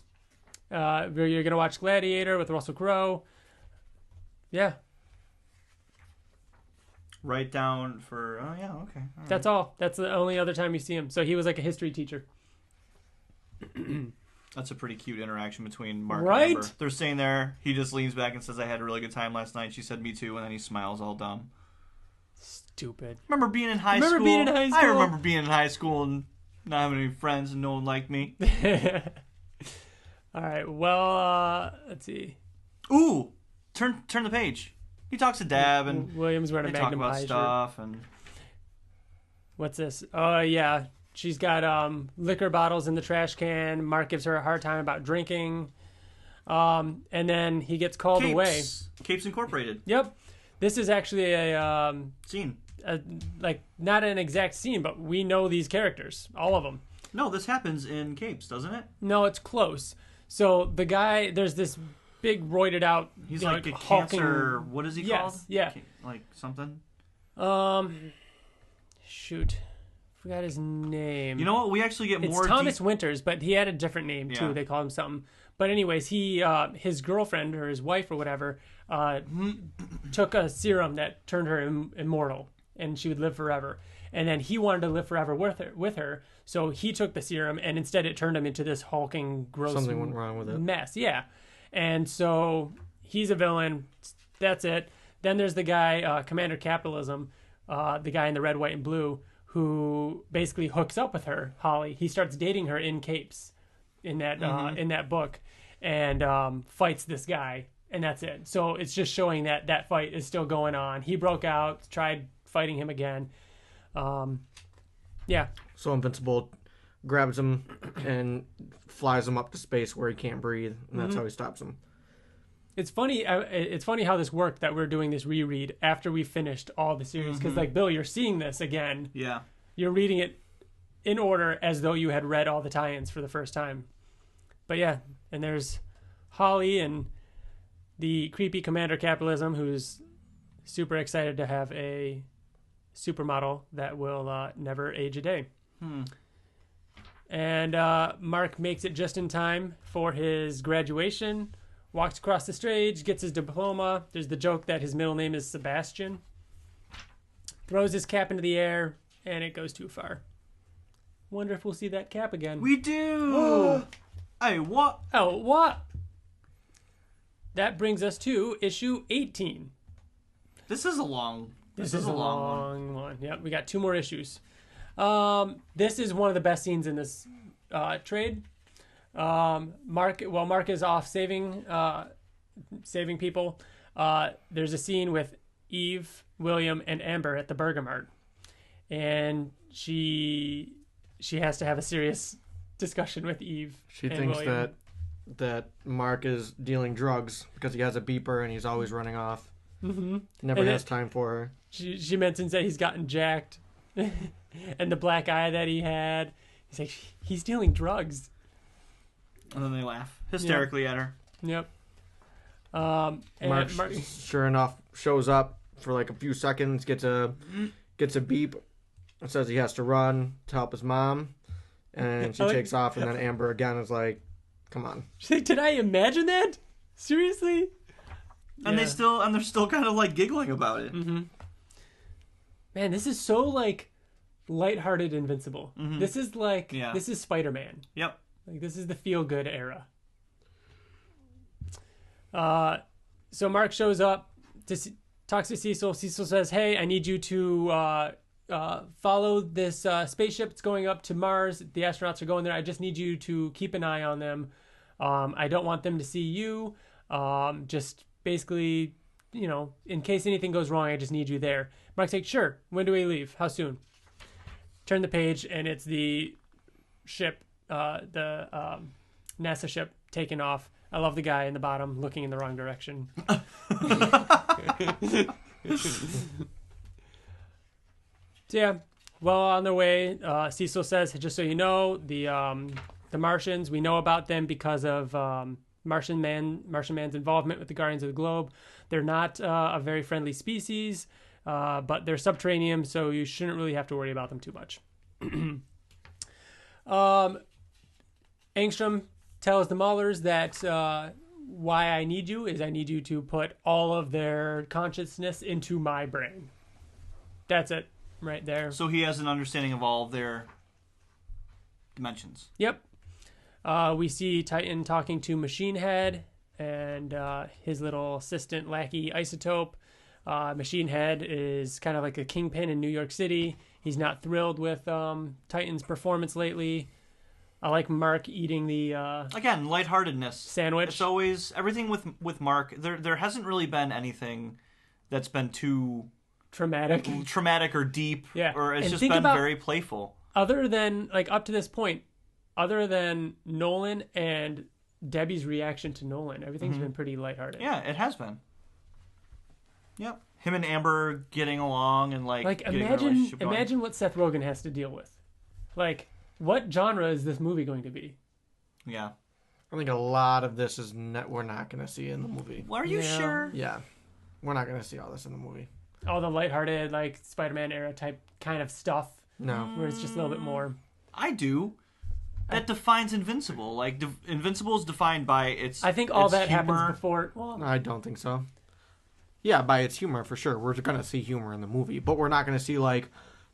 You're gonna watch Gladiator with Russell Crowe. Yeah. Write down for. Oh yeah, okay. All That's all. That's the only other time you see him. So he was like a history teacher. That's a pretty cute interaction between Mark Right? and Amber. They're staying there. He just leans back and says, I had a really good time last night. She said, me too. And then he smiles all dumb. Stupid. Remember being in high school? I remember being in high school and not having any friends and no one liked me. All right. Well, let's see. Ooh! Turn the page. He talks to Dab and William's wearing a they talk Magnum about Pie shirt. stuff and What's this? Oh, yeah. She's got liquor bottles in the trash can. Mark gives her a hard time about drinking. And then he gets called away. Capes Incorporated. Yep. This is actually a Scene. like not an exact scene, but we know these characters, all of them. No, this happens in Capes, doesn't it? No, it's close. So the guy, there's this big roided out. He's you know, like a hulking, cancer. What is he called? Yeah. Like something. Shoot, forgot his name. You know what? We actually get It's more. Thomas Winters, but he had a different name too. Yeah. They called him something. But anyways, he his girlfriend or his wife or whatever took a serum that turned her immortal, and she would live forever. And then he wanted to live forever with her, so he took the serum, and instead it turned him into this hulking, gross Something went wrong with it. mess. Yeah, and so he's a villain. That's it. Then there's the guy, Commander Capitalism, the guy in the red, white, and blue, who basically hooks up with her, Holly. He starts dating her in Capes, in that book, and fights this guy, and that's it. So it's just showing that fight is still going on. He broke out, tried fighting him again. Yeah. So Invincible grabs him and flies him up to space where he can't breathe, and that's how he stops him. It's funny. It's funny how this worked that we're doing this reread after we finished all the series. Because, like, Bill, you're seeing this again. Yeah. You're reading it in order as though you had read all the tie-ins for the first time. But yeah, and there's Holly and the creepy Commander Capitalism, who's super excited to have a supermodel that will never age a day. And Mark makes it just in time for his graduation, walks across the stage, gets his diploma. There's the joke that his middle name is Sebastian. Throws his cap into the air, and it goes too far. Wonder if we'll see that cap again. We do! Hey, what? Oh, what? That brings us to issue 18. This is a long This is a long one. Yep, we got 2 more issues. This is one of the best scenes in this trade. Mark is off saving people, there's a scene with Eve, William, and Amber at the Burger Mart, and she has to have a serious discussion with Eve. She and thinks William. that Mark is dealing drugs because he has a beeper and he's always running off. Mm-hmm. Never has time for her. She mentions that he's gotten jacked, and the black eye that he had. He's like, he's dealing drugs. And then they laugh hysterically at her. Yep. Mark, sure enough, shows up for like a few seconds, gets a beep, and says he has to run to help his mom, and she takes off, and then Amber again is like, "Come on." She's like, "Did I imagine that? Seriously?" And they're still kind of like giggling about it. Mm-hmm. Man, this is so like lighthearted Invincible. Mm-hmm. This is like this is Spider-Man. Yep. Like this is the feel-good era. So Mark shows up, talks to Cecil. Cecil says, "Hey, I need you to follow this spaceship. It's going up to Mars. The astronauts are going there. I just need you to keep an eye on them. I don't want them to see you. Just basically, in case anything goes wrong, I just need you there." Mark's like, "Sure. When do we leave? How soon?" Turn the page, and it's the ship, the NASA ship taking off. I love the guy in the bottom looking in the wrong direction. So yeah, well on their way, Cecil says, "Just so you know, the Martians, we know about them because of Martian Man's involvement with the Guardians of the Globe. They're not a very friendly species, but they're subterranean, so you shouldn't really have to worry about them too much." Angstrom tells the Maulers that why I need you is I need you to put all of their consciousness into my brain. That's it, right there. So he has an understanding of all of their dimensions. Yep. We see Titan talking to Machine Head and his little assistant lackey Isotope. Machine Head is kind of like a kingpin in New York City. He's not thrilled with Titan's performance lately. I like Mark eating the again, lightheartedness sandwich. It's always everything with Mark. There hasn't really been anything that's been too traumatic or deep. Yeah, or it's and just think been about, very playful. Other than up to this point, other than Nolan and Debbie's reaction to Nolan, everything's been pretty lighthearted. Yeah, it has been. Yep, him and Amber getting along and imagine what Seth Rogen has to deal with. What genre is this movie going to be? Yeah. I think a lot of this is we're not going to see in the movie. Well, are you sure? Yeah. We're not going to see all this in the movie. All the lighthearted, Spider-Man era type kind of stuff. No. Where it's just a little bit more. I do. That defines Invincible. Invincible is defined by its I think all that humor. happens before. Well, I don't think so. Yeah, by its humor, for sure. We're going to see humor in the movie. But we're not going to see,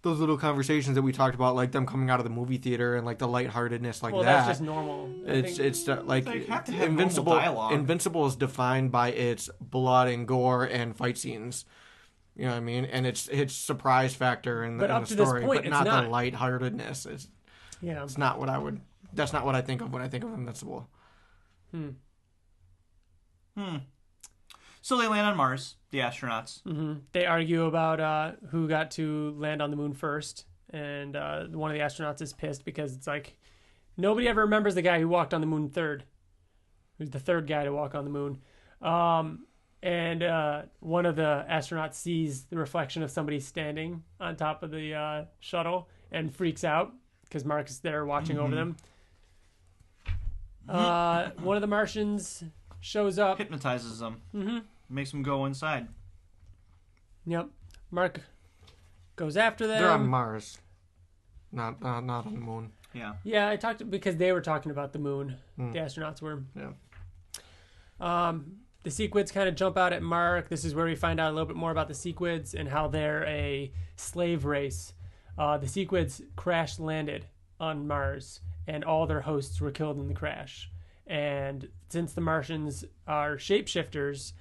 those little conversations that we talked about, them coming out of the movie theater and the lightheartedness that. That's just normal. It's have to have Invincible. normal dialogue. Invincible is defined by its blood and gore and fight scenes. You know what I mean? And its surprise factor in the story, this point, but not not the lightheartedness. It's not what I would. That's not what I think of when I think of Invincible. So they land on Mars, the astronauts. Mm-hmm. They argue about who got to land on the moon first, and one of the astronauts is pissed because it's nobody ever remembers the guy who walked on the moon third, who's the third guy to walk on the moon. And one of the astronauts sees the reflection of somebody standing on top of the shuttle and freaks out because Mark is there watching over them. One of the Martians shows up. Hypnotizes them. Mm-hmm. Makes them go inside. Yep. Mark goes after them. They're on Mars, not on the moon. Yeah. Yeah, I talked because they were talking about the moon. The astronauts were. Yeah. The Sequids kind of jump out at Mark. This is where we find out a little bit more about the Sequids and how they're a slave race. The Sequids crash landed on Mars, and all their hosts were killed in the crash. And since the Martians are shapeshifters,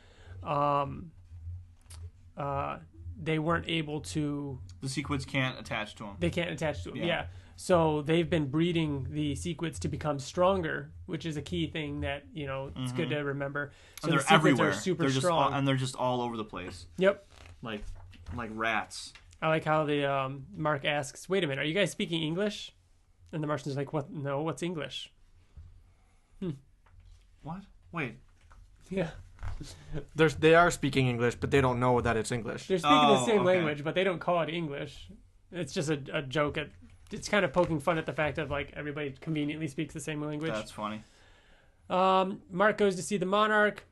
they weren't able to. The Sequids can't attach to them. They can't attach to them. Yeah. Yeah. So they've been breeding the Sequids to become stronger, which is a key thing that it's good to remember. So And the they're Sequids everywhere. are super they're just strong. and they're just all over the place, Yep. like rats. I like how the Mark asks, "Wait a minute, are you guys speaking English?" And the Martian's like, "What? No, what's English?" What? Wait. Yeah. They are speaking English, but they don't know that it's English. They're speaking the same okay. language, but they don't call it English. It's just a joke. It's kind of poking fun at the fact of like everybody conveniently speaks the same language. That's funny. Mart goes to see the Monarch.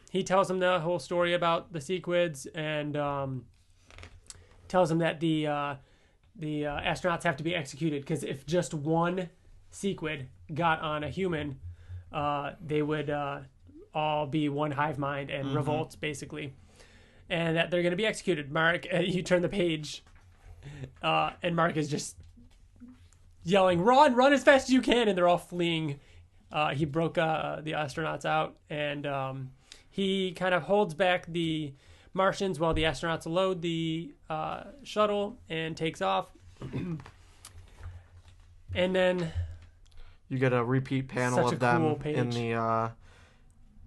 He tells him the whole story about the Sequids and tells him that the astronauts have to be executed because if just one Sequid got on a human, they would all be one hive mind and revolt, basically. And that they're going to be executed. Mark, you turn the page, and Mark is just yelling, run as fast as you can, and they're all fleeing. He broke the astronauts out, and he kind of holds back the Martians while the astronauts load the shuttle and takes off. And then You get a repeat panel Such of a them cool page.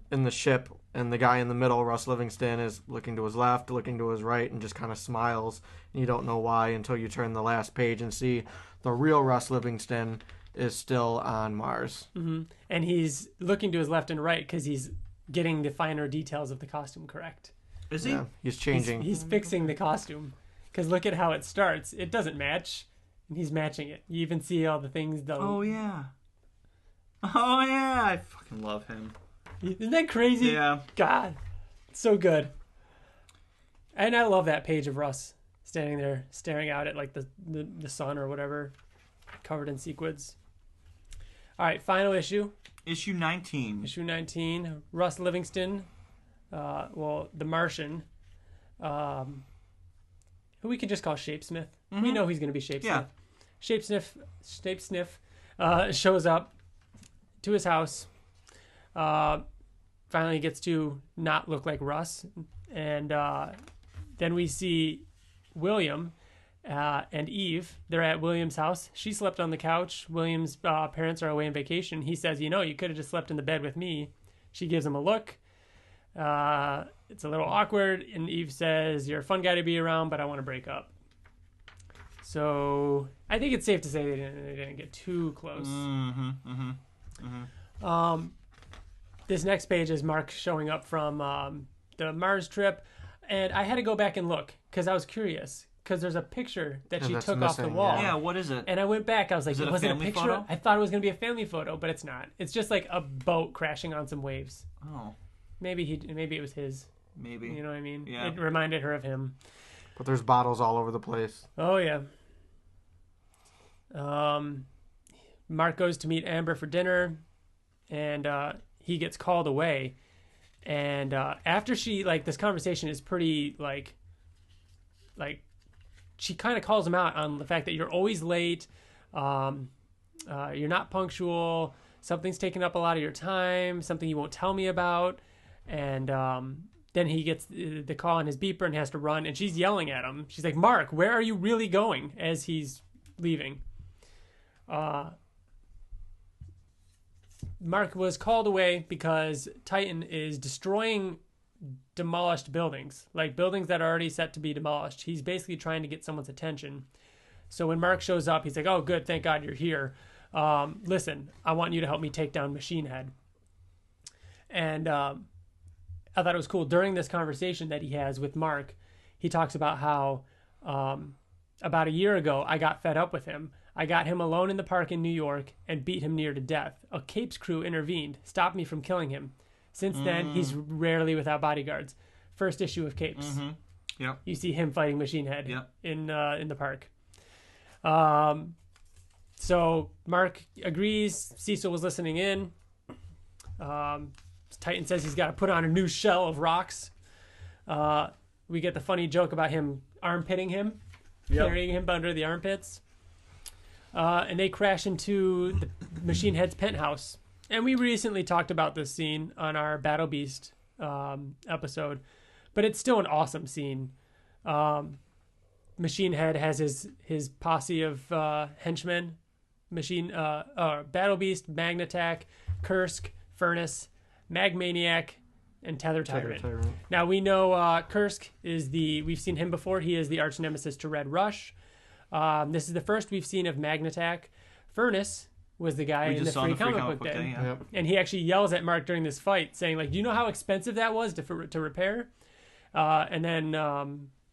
in the ship, and the guy in the middle, Russ Livingston, is looking to his left, looking to his right, and just kind of smiles. And you don't know why until you turn the last page and see the real Russ Livingston is still on Mars. and he's looking to his left and right because he's getting the finer details of the costume correct. Is he? Yeah, he's changing. He's fixing the costume because look at how it starts. It doesn't match, and he's matching it. You even see all the things though. Oh yeah. Oh yeah. I fucking love him. Isn't that crazy? Yeah. God, it's so good. And I love that page of Russ standing there staring out at like the sun or whatever, covered in sequids. All right, final issue. Issue 19. Issue 19. Russ Livingston, the Martian, who we can just call Shapesmith. We know he's going to be Shapesmith. Yeah. Shapesmith shows up to his house. Finally gets to not look like Russ. And then we see William and Eve. They're at William's house. She slept on the couch. William's parents are away on vacation. He says, you could have just slept in the bed with me. She gives him a look. It's a little awkward. And Eve says, you're a fun guy to be around, but I want to break up. So I think it's safe to say they didn't get too close. This next page is Mark showing up from the Mars trip. And I had to go back and look because I was curious. Because there's a picture that she that's took off the missing, wall. Yeah, what is it? And I went back. I was like, Is it a was it a family picture? photo? I thought it was going to be a family photo, but it's not. It's just like a boat crashing on some waves. Oh, Maybe it was his. maybe. You know what I mean? Yeah. It reminded her of him. But there's bottles all over the place. Oh, yeah. Mark goes to meet Amber for dinner, and he gets called away. And after she, this conversation is pretty, she kind of calls him out on the fact that you're always late, you're not punctual, something's taking up a lot of your time, something you won't tell me about. And then he gets the call on his beeper and has to run, and she's yelling at him. She's like, Mark, where are you really going? As he's leaving. Mark was called away because Titan is destroying demolished buildings, like buildings that are already set to be demolished. He's basically trying to get someone's attention. So when Mark shows up, he's like, oh, good, thank God you're here. Listen, I want you to help me take down Machine Head. And I thought it was cool. During this conversation that he has with Mark, he talks about how about a year ago, I got fed up with him. I got him alone in the park in New York and beat him near to death. A Capes crew intervened, stopped me from killing him. Since then, he's rarely without bodyguards. First issue of Capes. Yep. You see him fighting Machine Head Yep. in the park. So Mark agrees. Cecil was listening in. Titan says he's got to put on a new shell of rocks. We get the funny joke about him armpitting him, carrying him under the armpits. And they crash into the Machine Head's penthouse. And we recently talked about this scene on our Battle Beast episode, but it's still an awesome scene. Machine Head has his posse of henchmen, Battle Beast, Magnatak, Kursk, Furnace, Magmaniac, and Tether Tyrant. Now we know Kursk we've seen him before. He is the arch nemesis to Red Rush. This is the first we've seen of Magnatak. Furnace was the guy in the free comic book day. Yep. And he actually yells at Mark during this fight, saying, like, do you know how expensive that was to repair? And then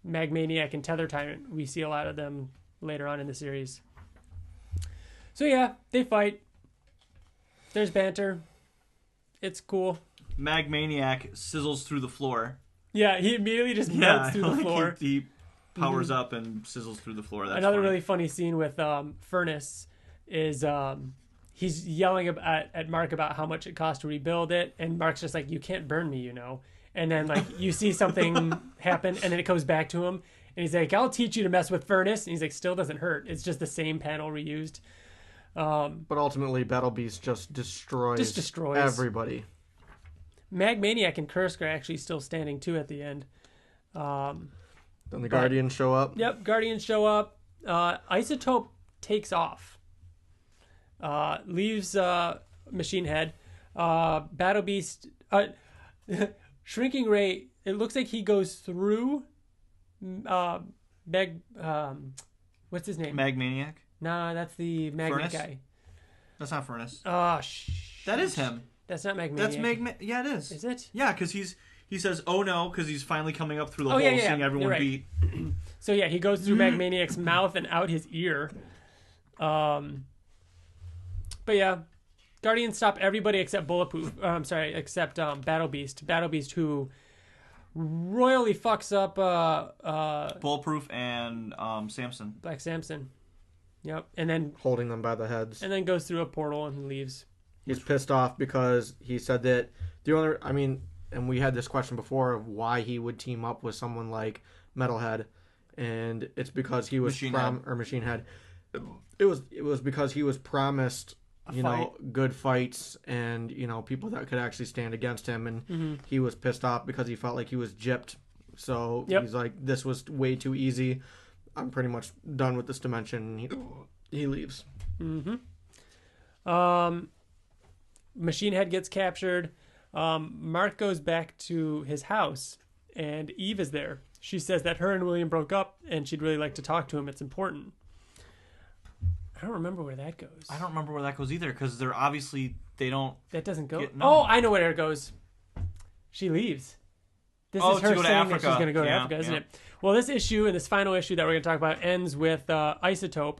Magmaniac and Tether Tyrant, we see a lot of them later on in the series. So yeah, they fight. There's banter. It's cool. Magmaniac sizzles through the floor. Yeah, he immediately just melts through the floor. He powers up and sizzles through the floor. That's Another funny. really funny scene with Furnace is he's yelling at Mark about how much it costs to rebuild it, and Mark's just like, you can't burn me, you know. And then like you see something happen, and then it comes back to him, and he's like, I'll teach you to mess with Furnace. And he's like, still doesn't hurt. It's just the same panel reused. But ultimately, Battle Beast just destroys everybody. Magmaniac and Kursk are actually still standing too at the end. Then the Guardians show up. Yep, Guardians show up. Isotope takes off. Leaves Machine Head. Battle Beast. Shrinking Ray, it looks like he goes through what's his name? Magmaniac? Nah, that's the Magnet Furnace? guy. That's not Furnace. That is him. That's not Magmaniac. That's Yeah, it is. Is it? Yeah, because he says, oh no, because he's finally coming up through the hole, yeah. seeing everyone Right. beat. So yeah, he goes through Magmaniac's mouth and out his ear. But yeah, Guardians stop everybody except except Battle Beast. Battle Beast, who royally fucks up Bulletproof and Samson. Black Samson. Yep, and then Holding them by the heads. and then goes through a portal and leaves. He's pissed off because he said that and we had this question before of why he would team up with someone like Metalhead, and it's because he was Machine Head. It was because he was promised good fights and people that could actually stand against him, and he was pissed off because he felt like he was gypped. So he's like, this was way too easy. I'm pretty much done with this dimension. He leaves. Machine Head gets captured. Mart goes back to his house, and Eve is there. She says that her and William broke up, and she'd really like to talk to him. It's important. I don't remember where that goes. I don't remember where that goes either, because they're obviously, they don't... That doesn't go... No. Oh, I know where it goes. She leaves. This is her to go to saying Africa. that she's going to go to Africa, isn't it? Well, this issue and this final issue that we're going to talk about ends with Isotope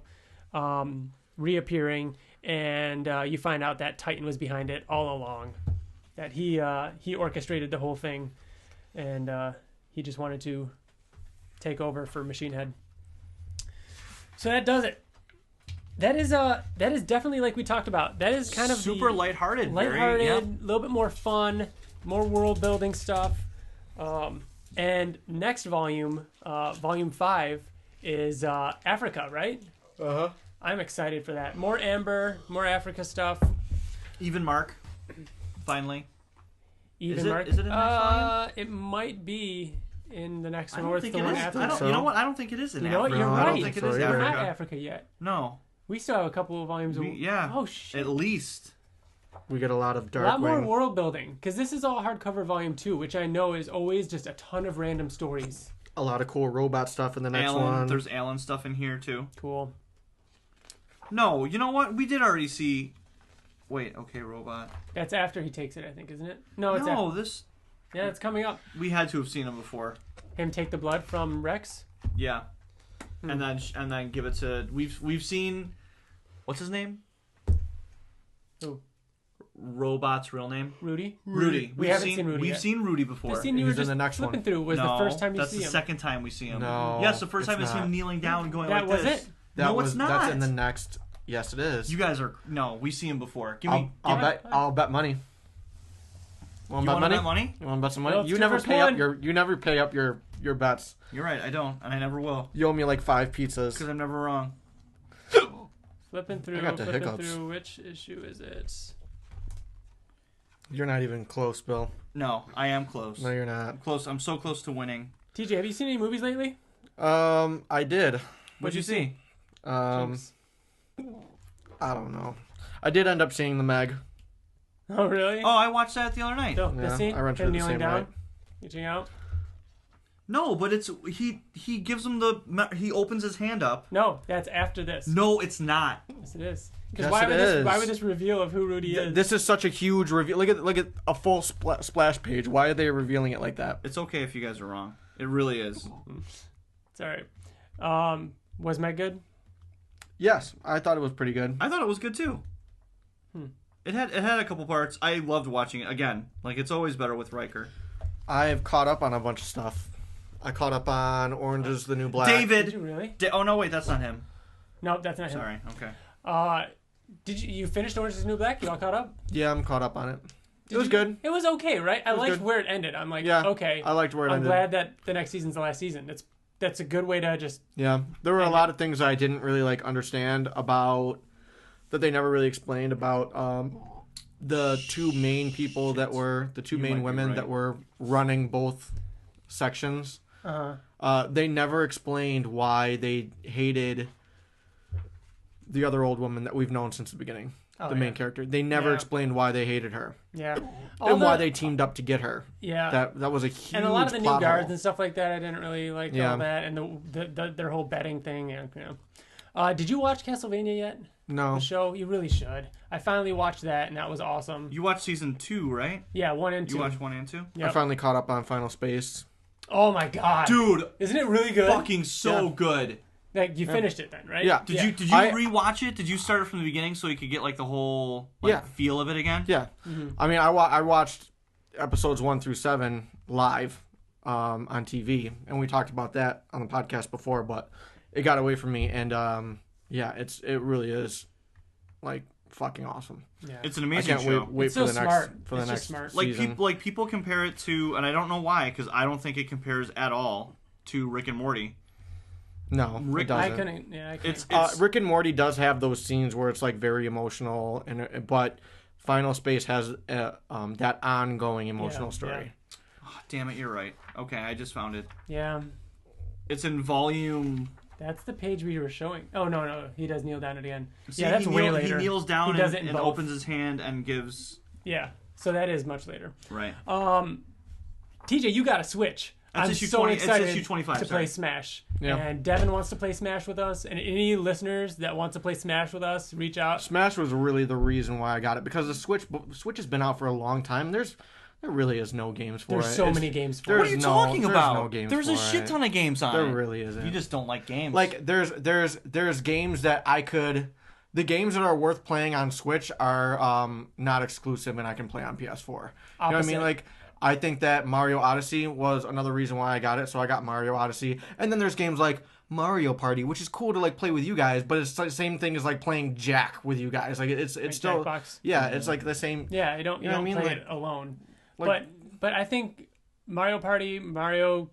reappearing, and you find out that Titan was behind it all along. That he orchestrated the whole thing, and he just wanted to take over for Machine Head. So that does it. That is definitely, like we talked about. That is kind of super lighthearted. A little bit more fun, more world building stuff. And next volume, volume 5, is Africa, right? I'm excited for that. More Amber, more Africa stuff. Even Mark, finally. Even Mark. Is it in the next volume? It might be in the next I one. don't Or it's think the it one is. after. You know what? I don't think it is in You know what? Africa. You're No, right. I don't think it is We're not Africa. Africa yet. No. We still have a couple of volumes. Yeah. Oh shit. At least. We get a lot of A lot more Darkwing. world building, because this is all hardcover volume 2, which I know is always just a ton of random stories. A lot of cool robot stuff in the next Alan, one. there's Alan stuff in here too. Cool. No, you know what? We did already see. Wait, okay, robot. That's after he takes it, I think, isn't it? No, it's No, after. this Yeah, it's coming up. we had to have seen him before. Him take the blood from Rex. Yeah, and then give it to we've seen. What's his name? Who? Robot's real name? Rudy. Rudy. We haven't seen Rudy We've yet. seen Rudy before. The scene you were He's in just the next flipping one. through was No, the first time you that's see the him. second time we see him. No, yes, the first it's time is not. him kneeling down, and going That like was this. it? No, it's not. That's in the next Yes, it is. You guys are no. We see him before. I'll bet money. You want to bet money? You want to bet some money? Well, you never pay up your bets. You're right. I don't, and I never will. You owe me like 5 pizzas. Because I'm never wrong. Flipping through. Which issue is it? You're not even close, Bill. No, I am close. No, you're not. I'm close. I'm so close to winning. TJ, have you seen any movies lately? I did. What'd you see? I don't know. I did end up seeing The Meg. Oh, really? Oh, I watched that the other night. So, the scene? I rented it the kneeling same down? night. Reaching out? No, but it's he gives him he opens his hand up. No, that's after this. No, it's not. Yes, it is. Yes, Because why would this reveal of who Rudy is? This is such a huge reveal. Look at a full splash page. Why are they revealing it like that? It's okay if you guys are wrong. It really is. It's all right. Was Meg good? Yes, I thought it was pretty good. I thought it was good too. It had a couple parts. I loved watching it again. Like it's always better with Riker. I've caught up on a bunch of stuff. I caught up on Orange is the New Black. David. Did you really? Oh no, wait, that's not him. No, that's not him. Sorry. Okay. Did you finish Orange is the New Black? You all caught up? Yeah, I'm caught up on it. It was good. It was okay, right? I liked good. where it ended. I'm like, Yeah, okay. I liked where it ended. I'm glad that the next season's the last season. That's a good way to just... Yeah, there were a lot of things I didn't really understand about that they never really explained about the two main people that were the two main women that were running both sections. They never explained why they hated the other old woman that we've known since the beginning. The main character. They never explained why they hated her. Yeah. And why they teamed up to get her. Yeah. That was a huge and a lot of the new plot guards hole. and stuff like that, I didn't really like all that. And their whole betting thing. Yeah. Did you watch Castlevania yet? No. The show? You really should. I finally watched that, and that was awesome. You watched season 2, right? Yeah, 1 and 2. You watched 1 and 2? Yep. I finally caught up on Final Space. Oh my god. Dude. Isn't it really good? Fucking so good. Like, you finished it then, right? Yeah. Did you rewatch it? Did you start it from the beginning so you could get like the whole feel of it again? Yeah. I mean, I watched episodes 1 through 7 live on TV, and we talked about that on the podcast before, but it got away from me, and it really is like fucking awesome. Yeah. It's an amazing I show. can't wait It's for so the smart. next for the It's next just smart. season. People compare it to, and I don't know why, because I don't think it compares at all to Rick and Morty. No, Rick- it doesn't. I couldn't. Yeah, I couldn't. It's Rick and Morty does have those scenes where it's like very emotional, but Final Space has that ongoing emotional story. oh, damn it, you're right. Okay, I just found it. Yeah. It's in volume. That's the page we were showing. Oh, no. He does kneel down at the end. See, yeah, that's way later. He kneels down He does it in and both. opens his hand and gives. Yeah. So that is much later. Right. TJ, you got a Switch. That's I'm issue so 20 it's excited issue 25, to sorry. play Smash. Yeah. And Devin wants to play Smash with us. And any listeners that want to play Smash with us, reach out. Smash was really the reason why I got it, because the Switch has been out for a long time. There really is no games for There's it. so many games for What it. are you talking there's about? no games There's a for shit it. ton of games on There it. really isn't. You just don't like games. Like there's games that I could. The games that are worth playing on Switch are not exclusive, and I can play on PS4. You know what I mean? Opposite. Like, I think that Mario Odyssey was another reason why I got it, so I got Mario Odyssey. And then there's games like Mario Party, which is cool to like play with you guys, but it's the same thing as like playing Jack with you guys. Like it's still Jackbox. it's like the same. Yeah, you don't know what I mean? play Like- it alone. like- But I think Mario Party, Mario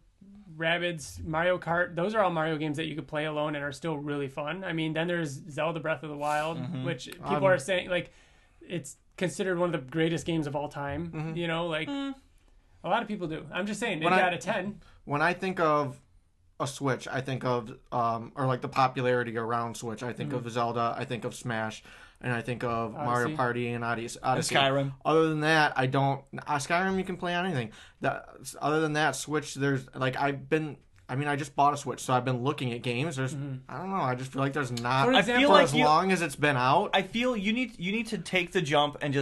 Rabbids, Mario Kart, those are all Mario games that you could play alone and are still really fun. I mean, then there's Zelda Breath of the Wild, which people are saying like it's considered one of the greatest games of all time. You know, like a lot of people do. I'm just saying, 8 out of 10. When I think of a Switch, I think of or like the popularity around Switch. I think of Zelda. I think of Smash. And I think of Mario Odyssey. Party and Odyssey. Skyrim. Other than that, I don't. Skyrim you can play on anything. Other than that, Switch. There's like I just bought a Switch, so I've been looking at games. There's I don't know. I just feel like there's not. For I example, feel for like as long as it's been out. I feel you need to take the jump and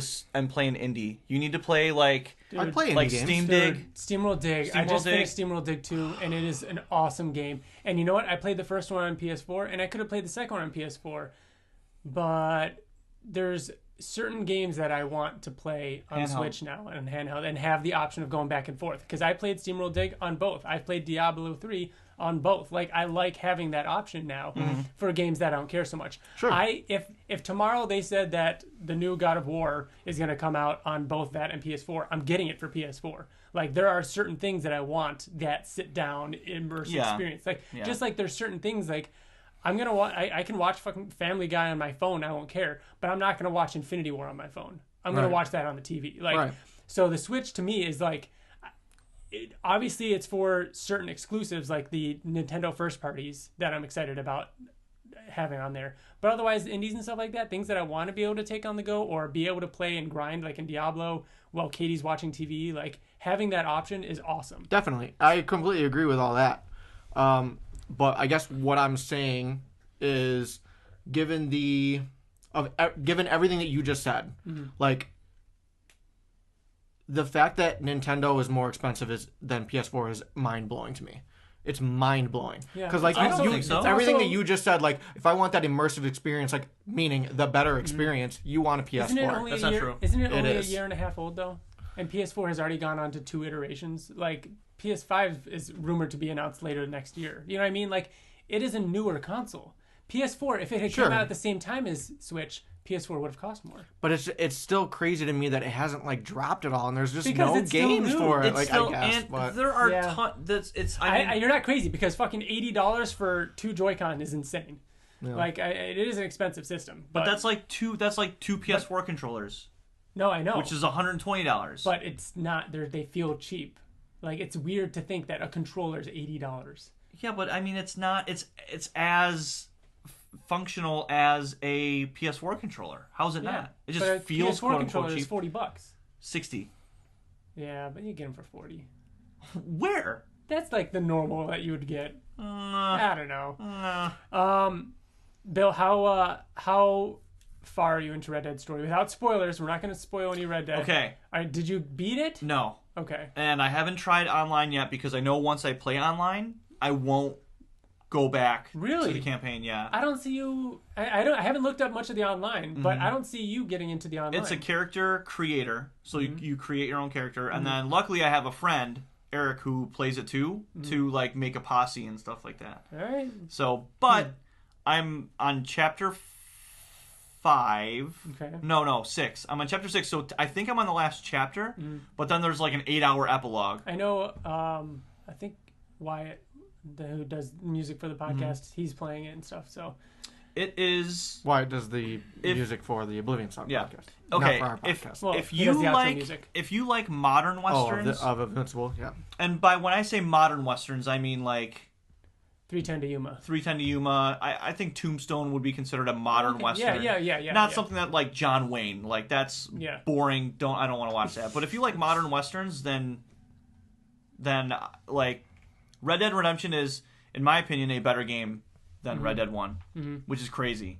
play an indie. You need to play like I play indie like games. Steam Dude, Dig. SteamWorld Dig. I SteamWorld just Dig. finished SteamWorld Dig 2, and it is an awesome game. And you know what? I played the first one on PS4, and I could have played the second one on PS4, but there's certain games that I want to play on Handheld. Switch now and handheld and have the option of going back and forth. Because I played SteamWorld Dig on both. I played Diablo 3 on both. Like, I like having that option now for games that I don't care so much. Sure. If tomorrow they said that the new God of War is going to come out on both that and PS4, I'm getting it for PS4. Like, there are certain things that I want that sit down immersive experience. Like, just like there's certain things like I'm gonna I can watch fucking Family Guy on my phone. I won't care, but I'm not gonna watch Infinity War on my phone. I'm gonna watch that on the TV. Like, so the Switch to me is like, obviously it's for certain exclusives like the Nintendo first parties that I'm excited about having on there. But otherwise, indies and stuff like that, things that I want to be able to take on the go or be able to play and grind like in Diablo while Katie's watching TV, like having that option is awesome. Definitely. I completely agree with all that. But I guess what I'm saying is, given everything that you just said, like, the fact that Nintendo is more expensive than PS4 is mind-blowing to me. It's mind-blowing. Because, like, I don't think so. Everything that you just said, like, if I want that immersive experience, like, meaning the better experience, you want a PS4. That's not true. Isn't it only a year and a half old, though? And PS4 has already gone on to 2 iterations. Like, PS5 is rumored to be announced later next year. You know what I mean? Like, it is a newer console. PS4, if it had come out at the same time as Switch, PS4 would have cost more. But it's still crazy to me that it hasn't like dropped at all, and there's just because no games for it. It's like still, I guess, and but there are you're not crazy because fucking $80 for 2 Joy-Con is insane. Yeah. Like it is an expensive system. But that's like two PS4 controllers. No, I know. Which is $120. But it's not. They feel cheap. Like, it's weird to think that a controller is $80. Yeah, but I mean, it's not. It's as functional as a PS4 controller. How's it not? It just feels PS4 controller cheap. is $40. 60. Yeah, but you get them for 40. Where? That's like the normal that you would get. I don't know. Bill, how far are you into Red Dead Story? Without spoilers, we're not going to spoil any Red Dead. Okay. Did you beat it? No. Okay. And I haven't tried online yet because I know once I play online, I won't go back to the campaign. Yeah. I don't see you. I haven't looked up much of the online, but I don't see you getting into the online. It's a character creator, so you create your own character, and then luckily I have a friend, Eric, who plays it too, to like make a posse and stuff like that. All right. So, but I'm on chapter 5. Okay. No, 6. I'm on chapter 6, so I think I'm on the last chapter, but then there's like an 8-hour epilogue. I know, I think Wyatt, who does music for the podcast, he's playing it and stuff, so. It is... Wyatt does the music for the Oblivion Song podcast. Okay, not for our podcast. if you like modern westerns... of Invincible, yeah. And by when I say modern westerns, I mean like... 3:10 to Yuma. 3:10 to Yuma. I think Tombstone would be considered a modern western. Yeah. Not something that like John Wayne. Like that's boring. I don't want to watch that. But if you like modern westerns, then like Red Dead Redemption is, in my opinion, a better game than Red Dead 1, which is crazy.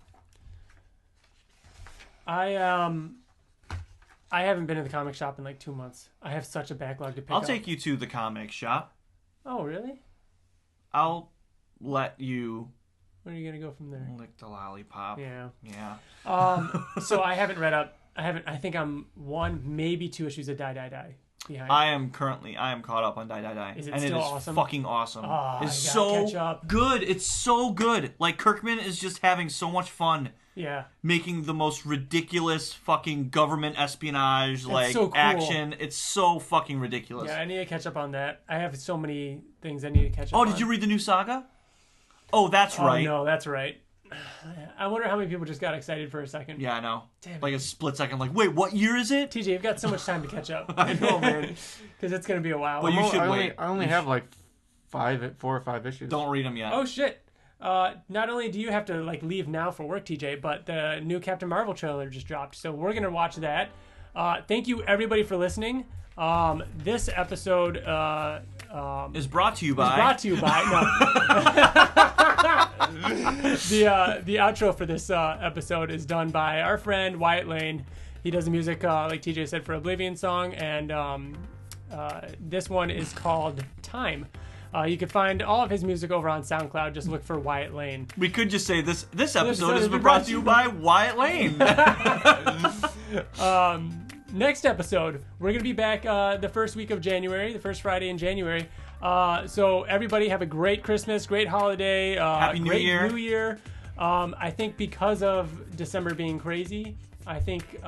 I haven't been to the comic shop in like 2 months. I have such a backlog to pick up. I'll take you to the comic shop. Oh, really? I'll let you... Where are you going to go from there? Lick the lollipop. Yeah. So I haven't read up. I think I'm 1, maybe 2 issues of Die behind. I am caught up on Die. Is it and still it is awesome? Fucking awesome. It's so catch up. good. It's so good. Like, Kirkman is just having so much fun. Yeah. Making the most ridiculous fucking government espionage, like, so cool. action. It's so fucking ridiculous. Yeah, I need to catch up on that. I have so many things I need to catch up on. Oh, did you read the new saga? Oh, that's right. Oh, no, that's right. I wonder how many people just got excited for a second. Yeah, I know. Damn like a split second, like, wait, what year is it? TJ, you've got so much time to catch up. I know, man. Because it's going to be a while. Well, you should wait. I only have like 4 or 5 issues. Don't read them yet. Oh, shit. Not only do you have to like leave now for work, TJ, but the new Captain Marvel trailer just dropped. So we're going to watch that. Thank you, everybody, for listening. This episode... is brought to you by... The outro for this episode is done by our friend Wyatt Layne. He does the music, like TJ said, for Oblivion Song, and this one is called Time. You can find all of his music over on SoundCloud. Just look for Wyatt Layne. We could just say this episode has been brought to you by Wyatt Layne. next episode, we're going to be back the first week of January, the first Friday in January. So everybody have a great Christmas, great holiday, Happy New great Year. New Year. I think because of December being crazy, I think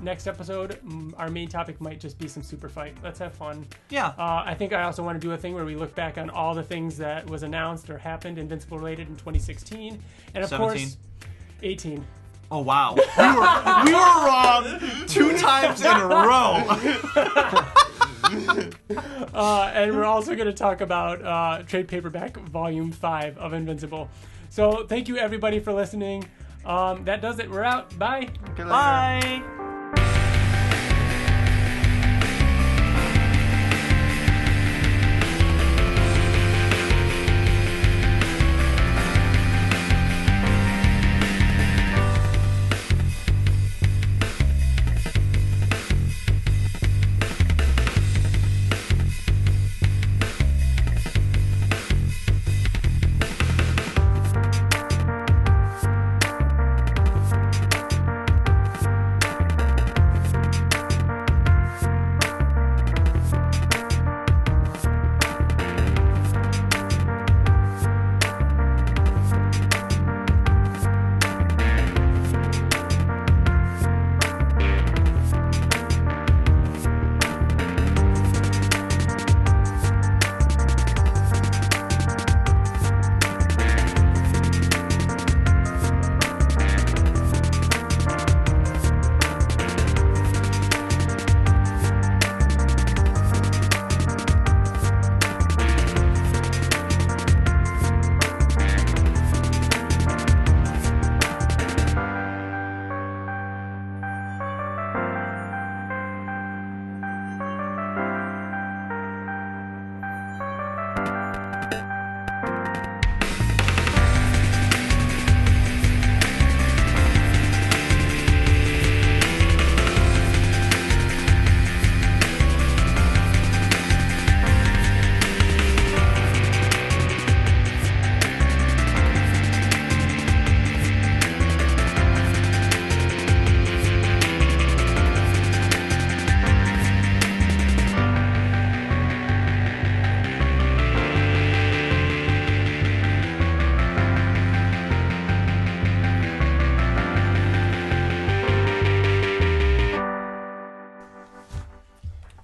next episode, our main topic might just be some super fight. Let's have fun. Yeah. I think I also want to do a thing where we look back on all the things that was announced or happened Invincible related in 2016. And of 17. course, 18. Oh, wow. We were wrong 2 times in a row. And we're also going to talk about trade paperback volume 5 of Invincible. So thank you everybody for listening. That does it. We're out. Bye. Bye.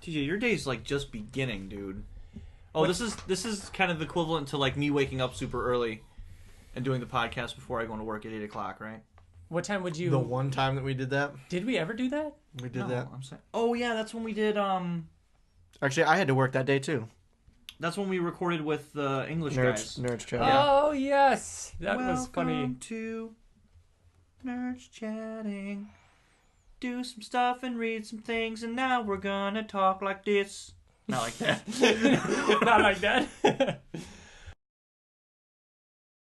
TJ, your day's like just beginning, dude. Oh, this is kind of equivalent to like me waking up super early and doing the podcast before I go to work at 8 o'clock, right? What time would you... The one time that we did that? Did we ever do that? We did No, that. I'm saying. Oh yeah, that's when we did. Actually, I had to work that day too. That's when we recorded with the English guys. Nerds chat. Yeah. Oh, yes. That was funny. Welcome to Nerds Chatting. Do some stuff and read some things, and now we're gonna talk like this. Not like that. Not like that.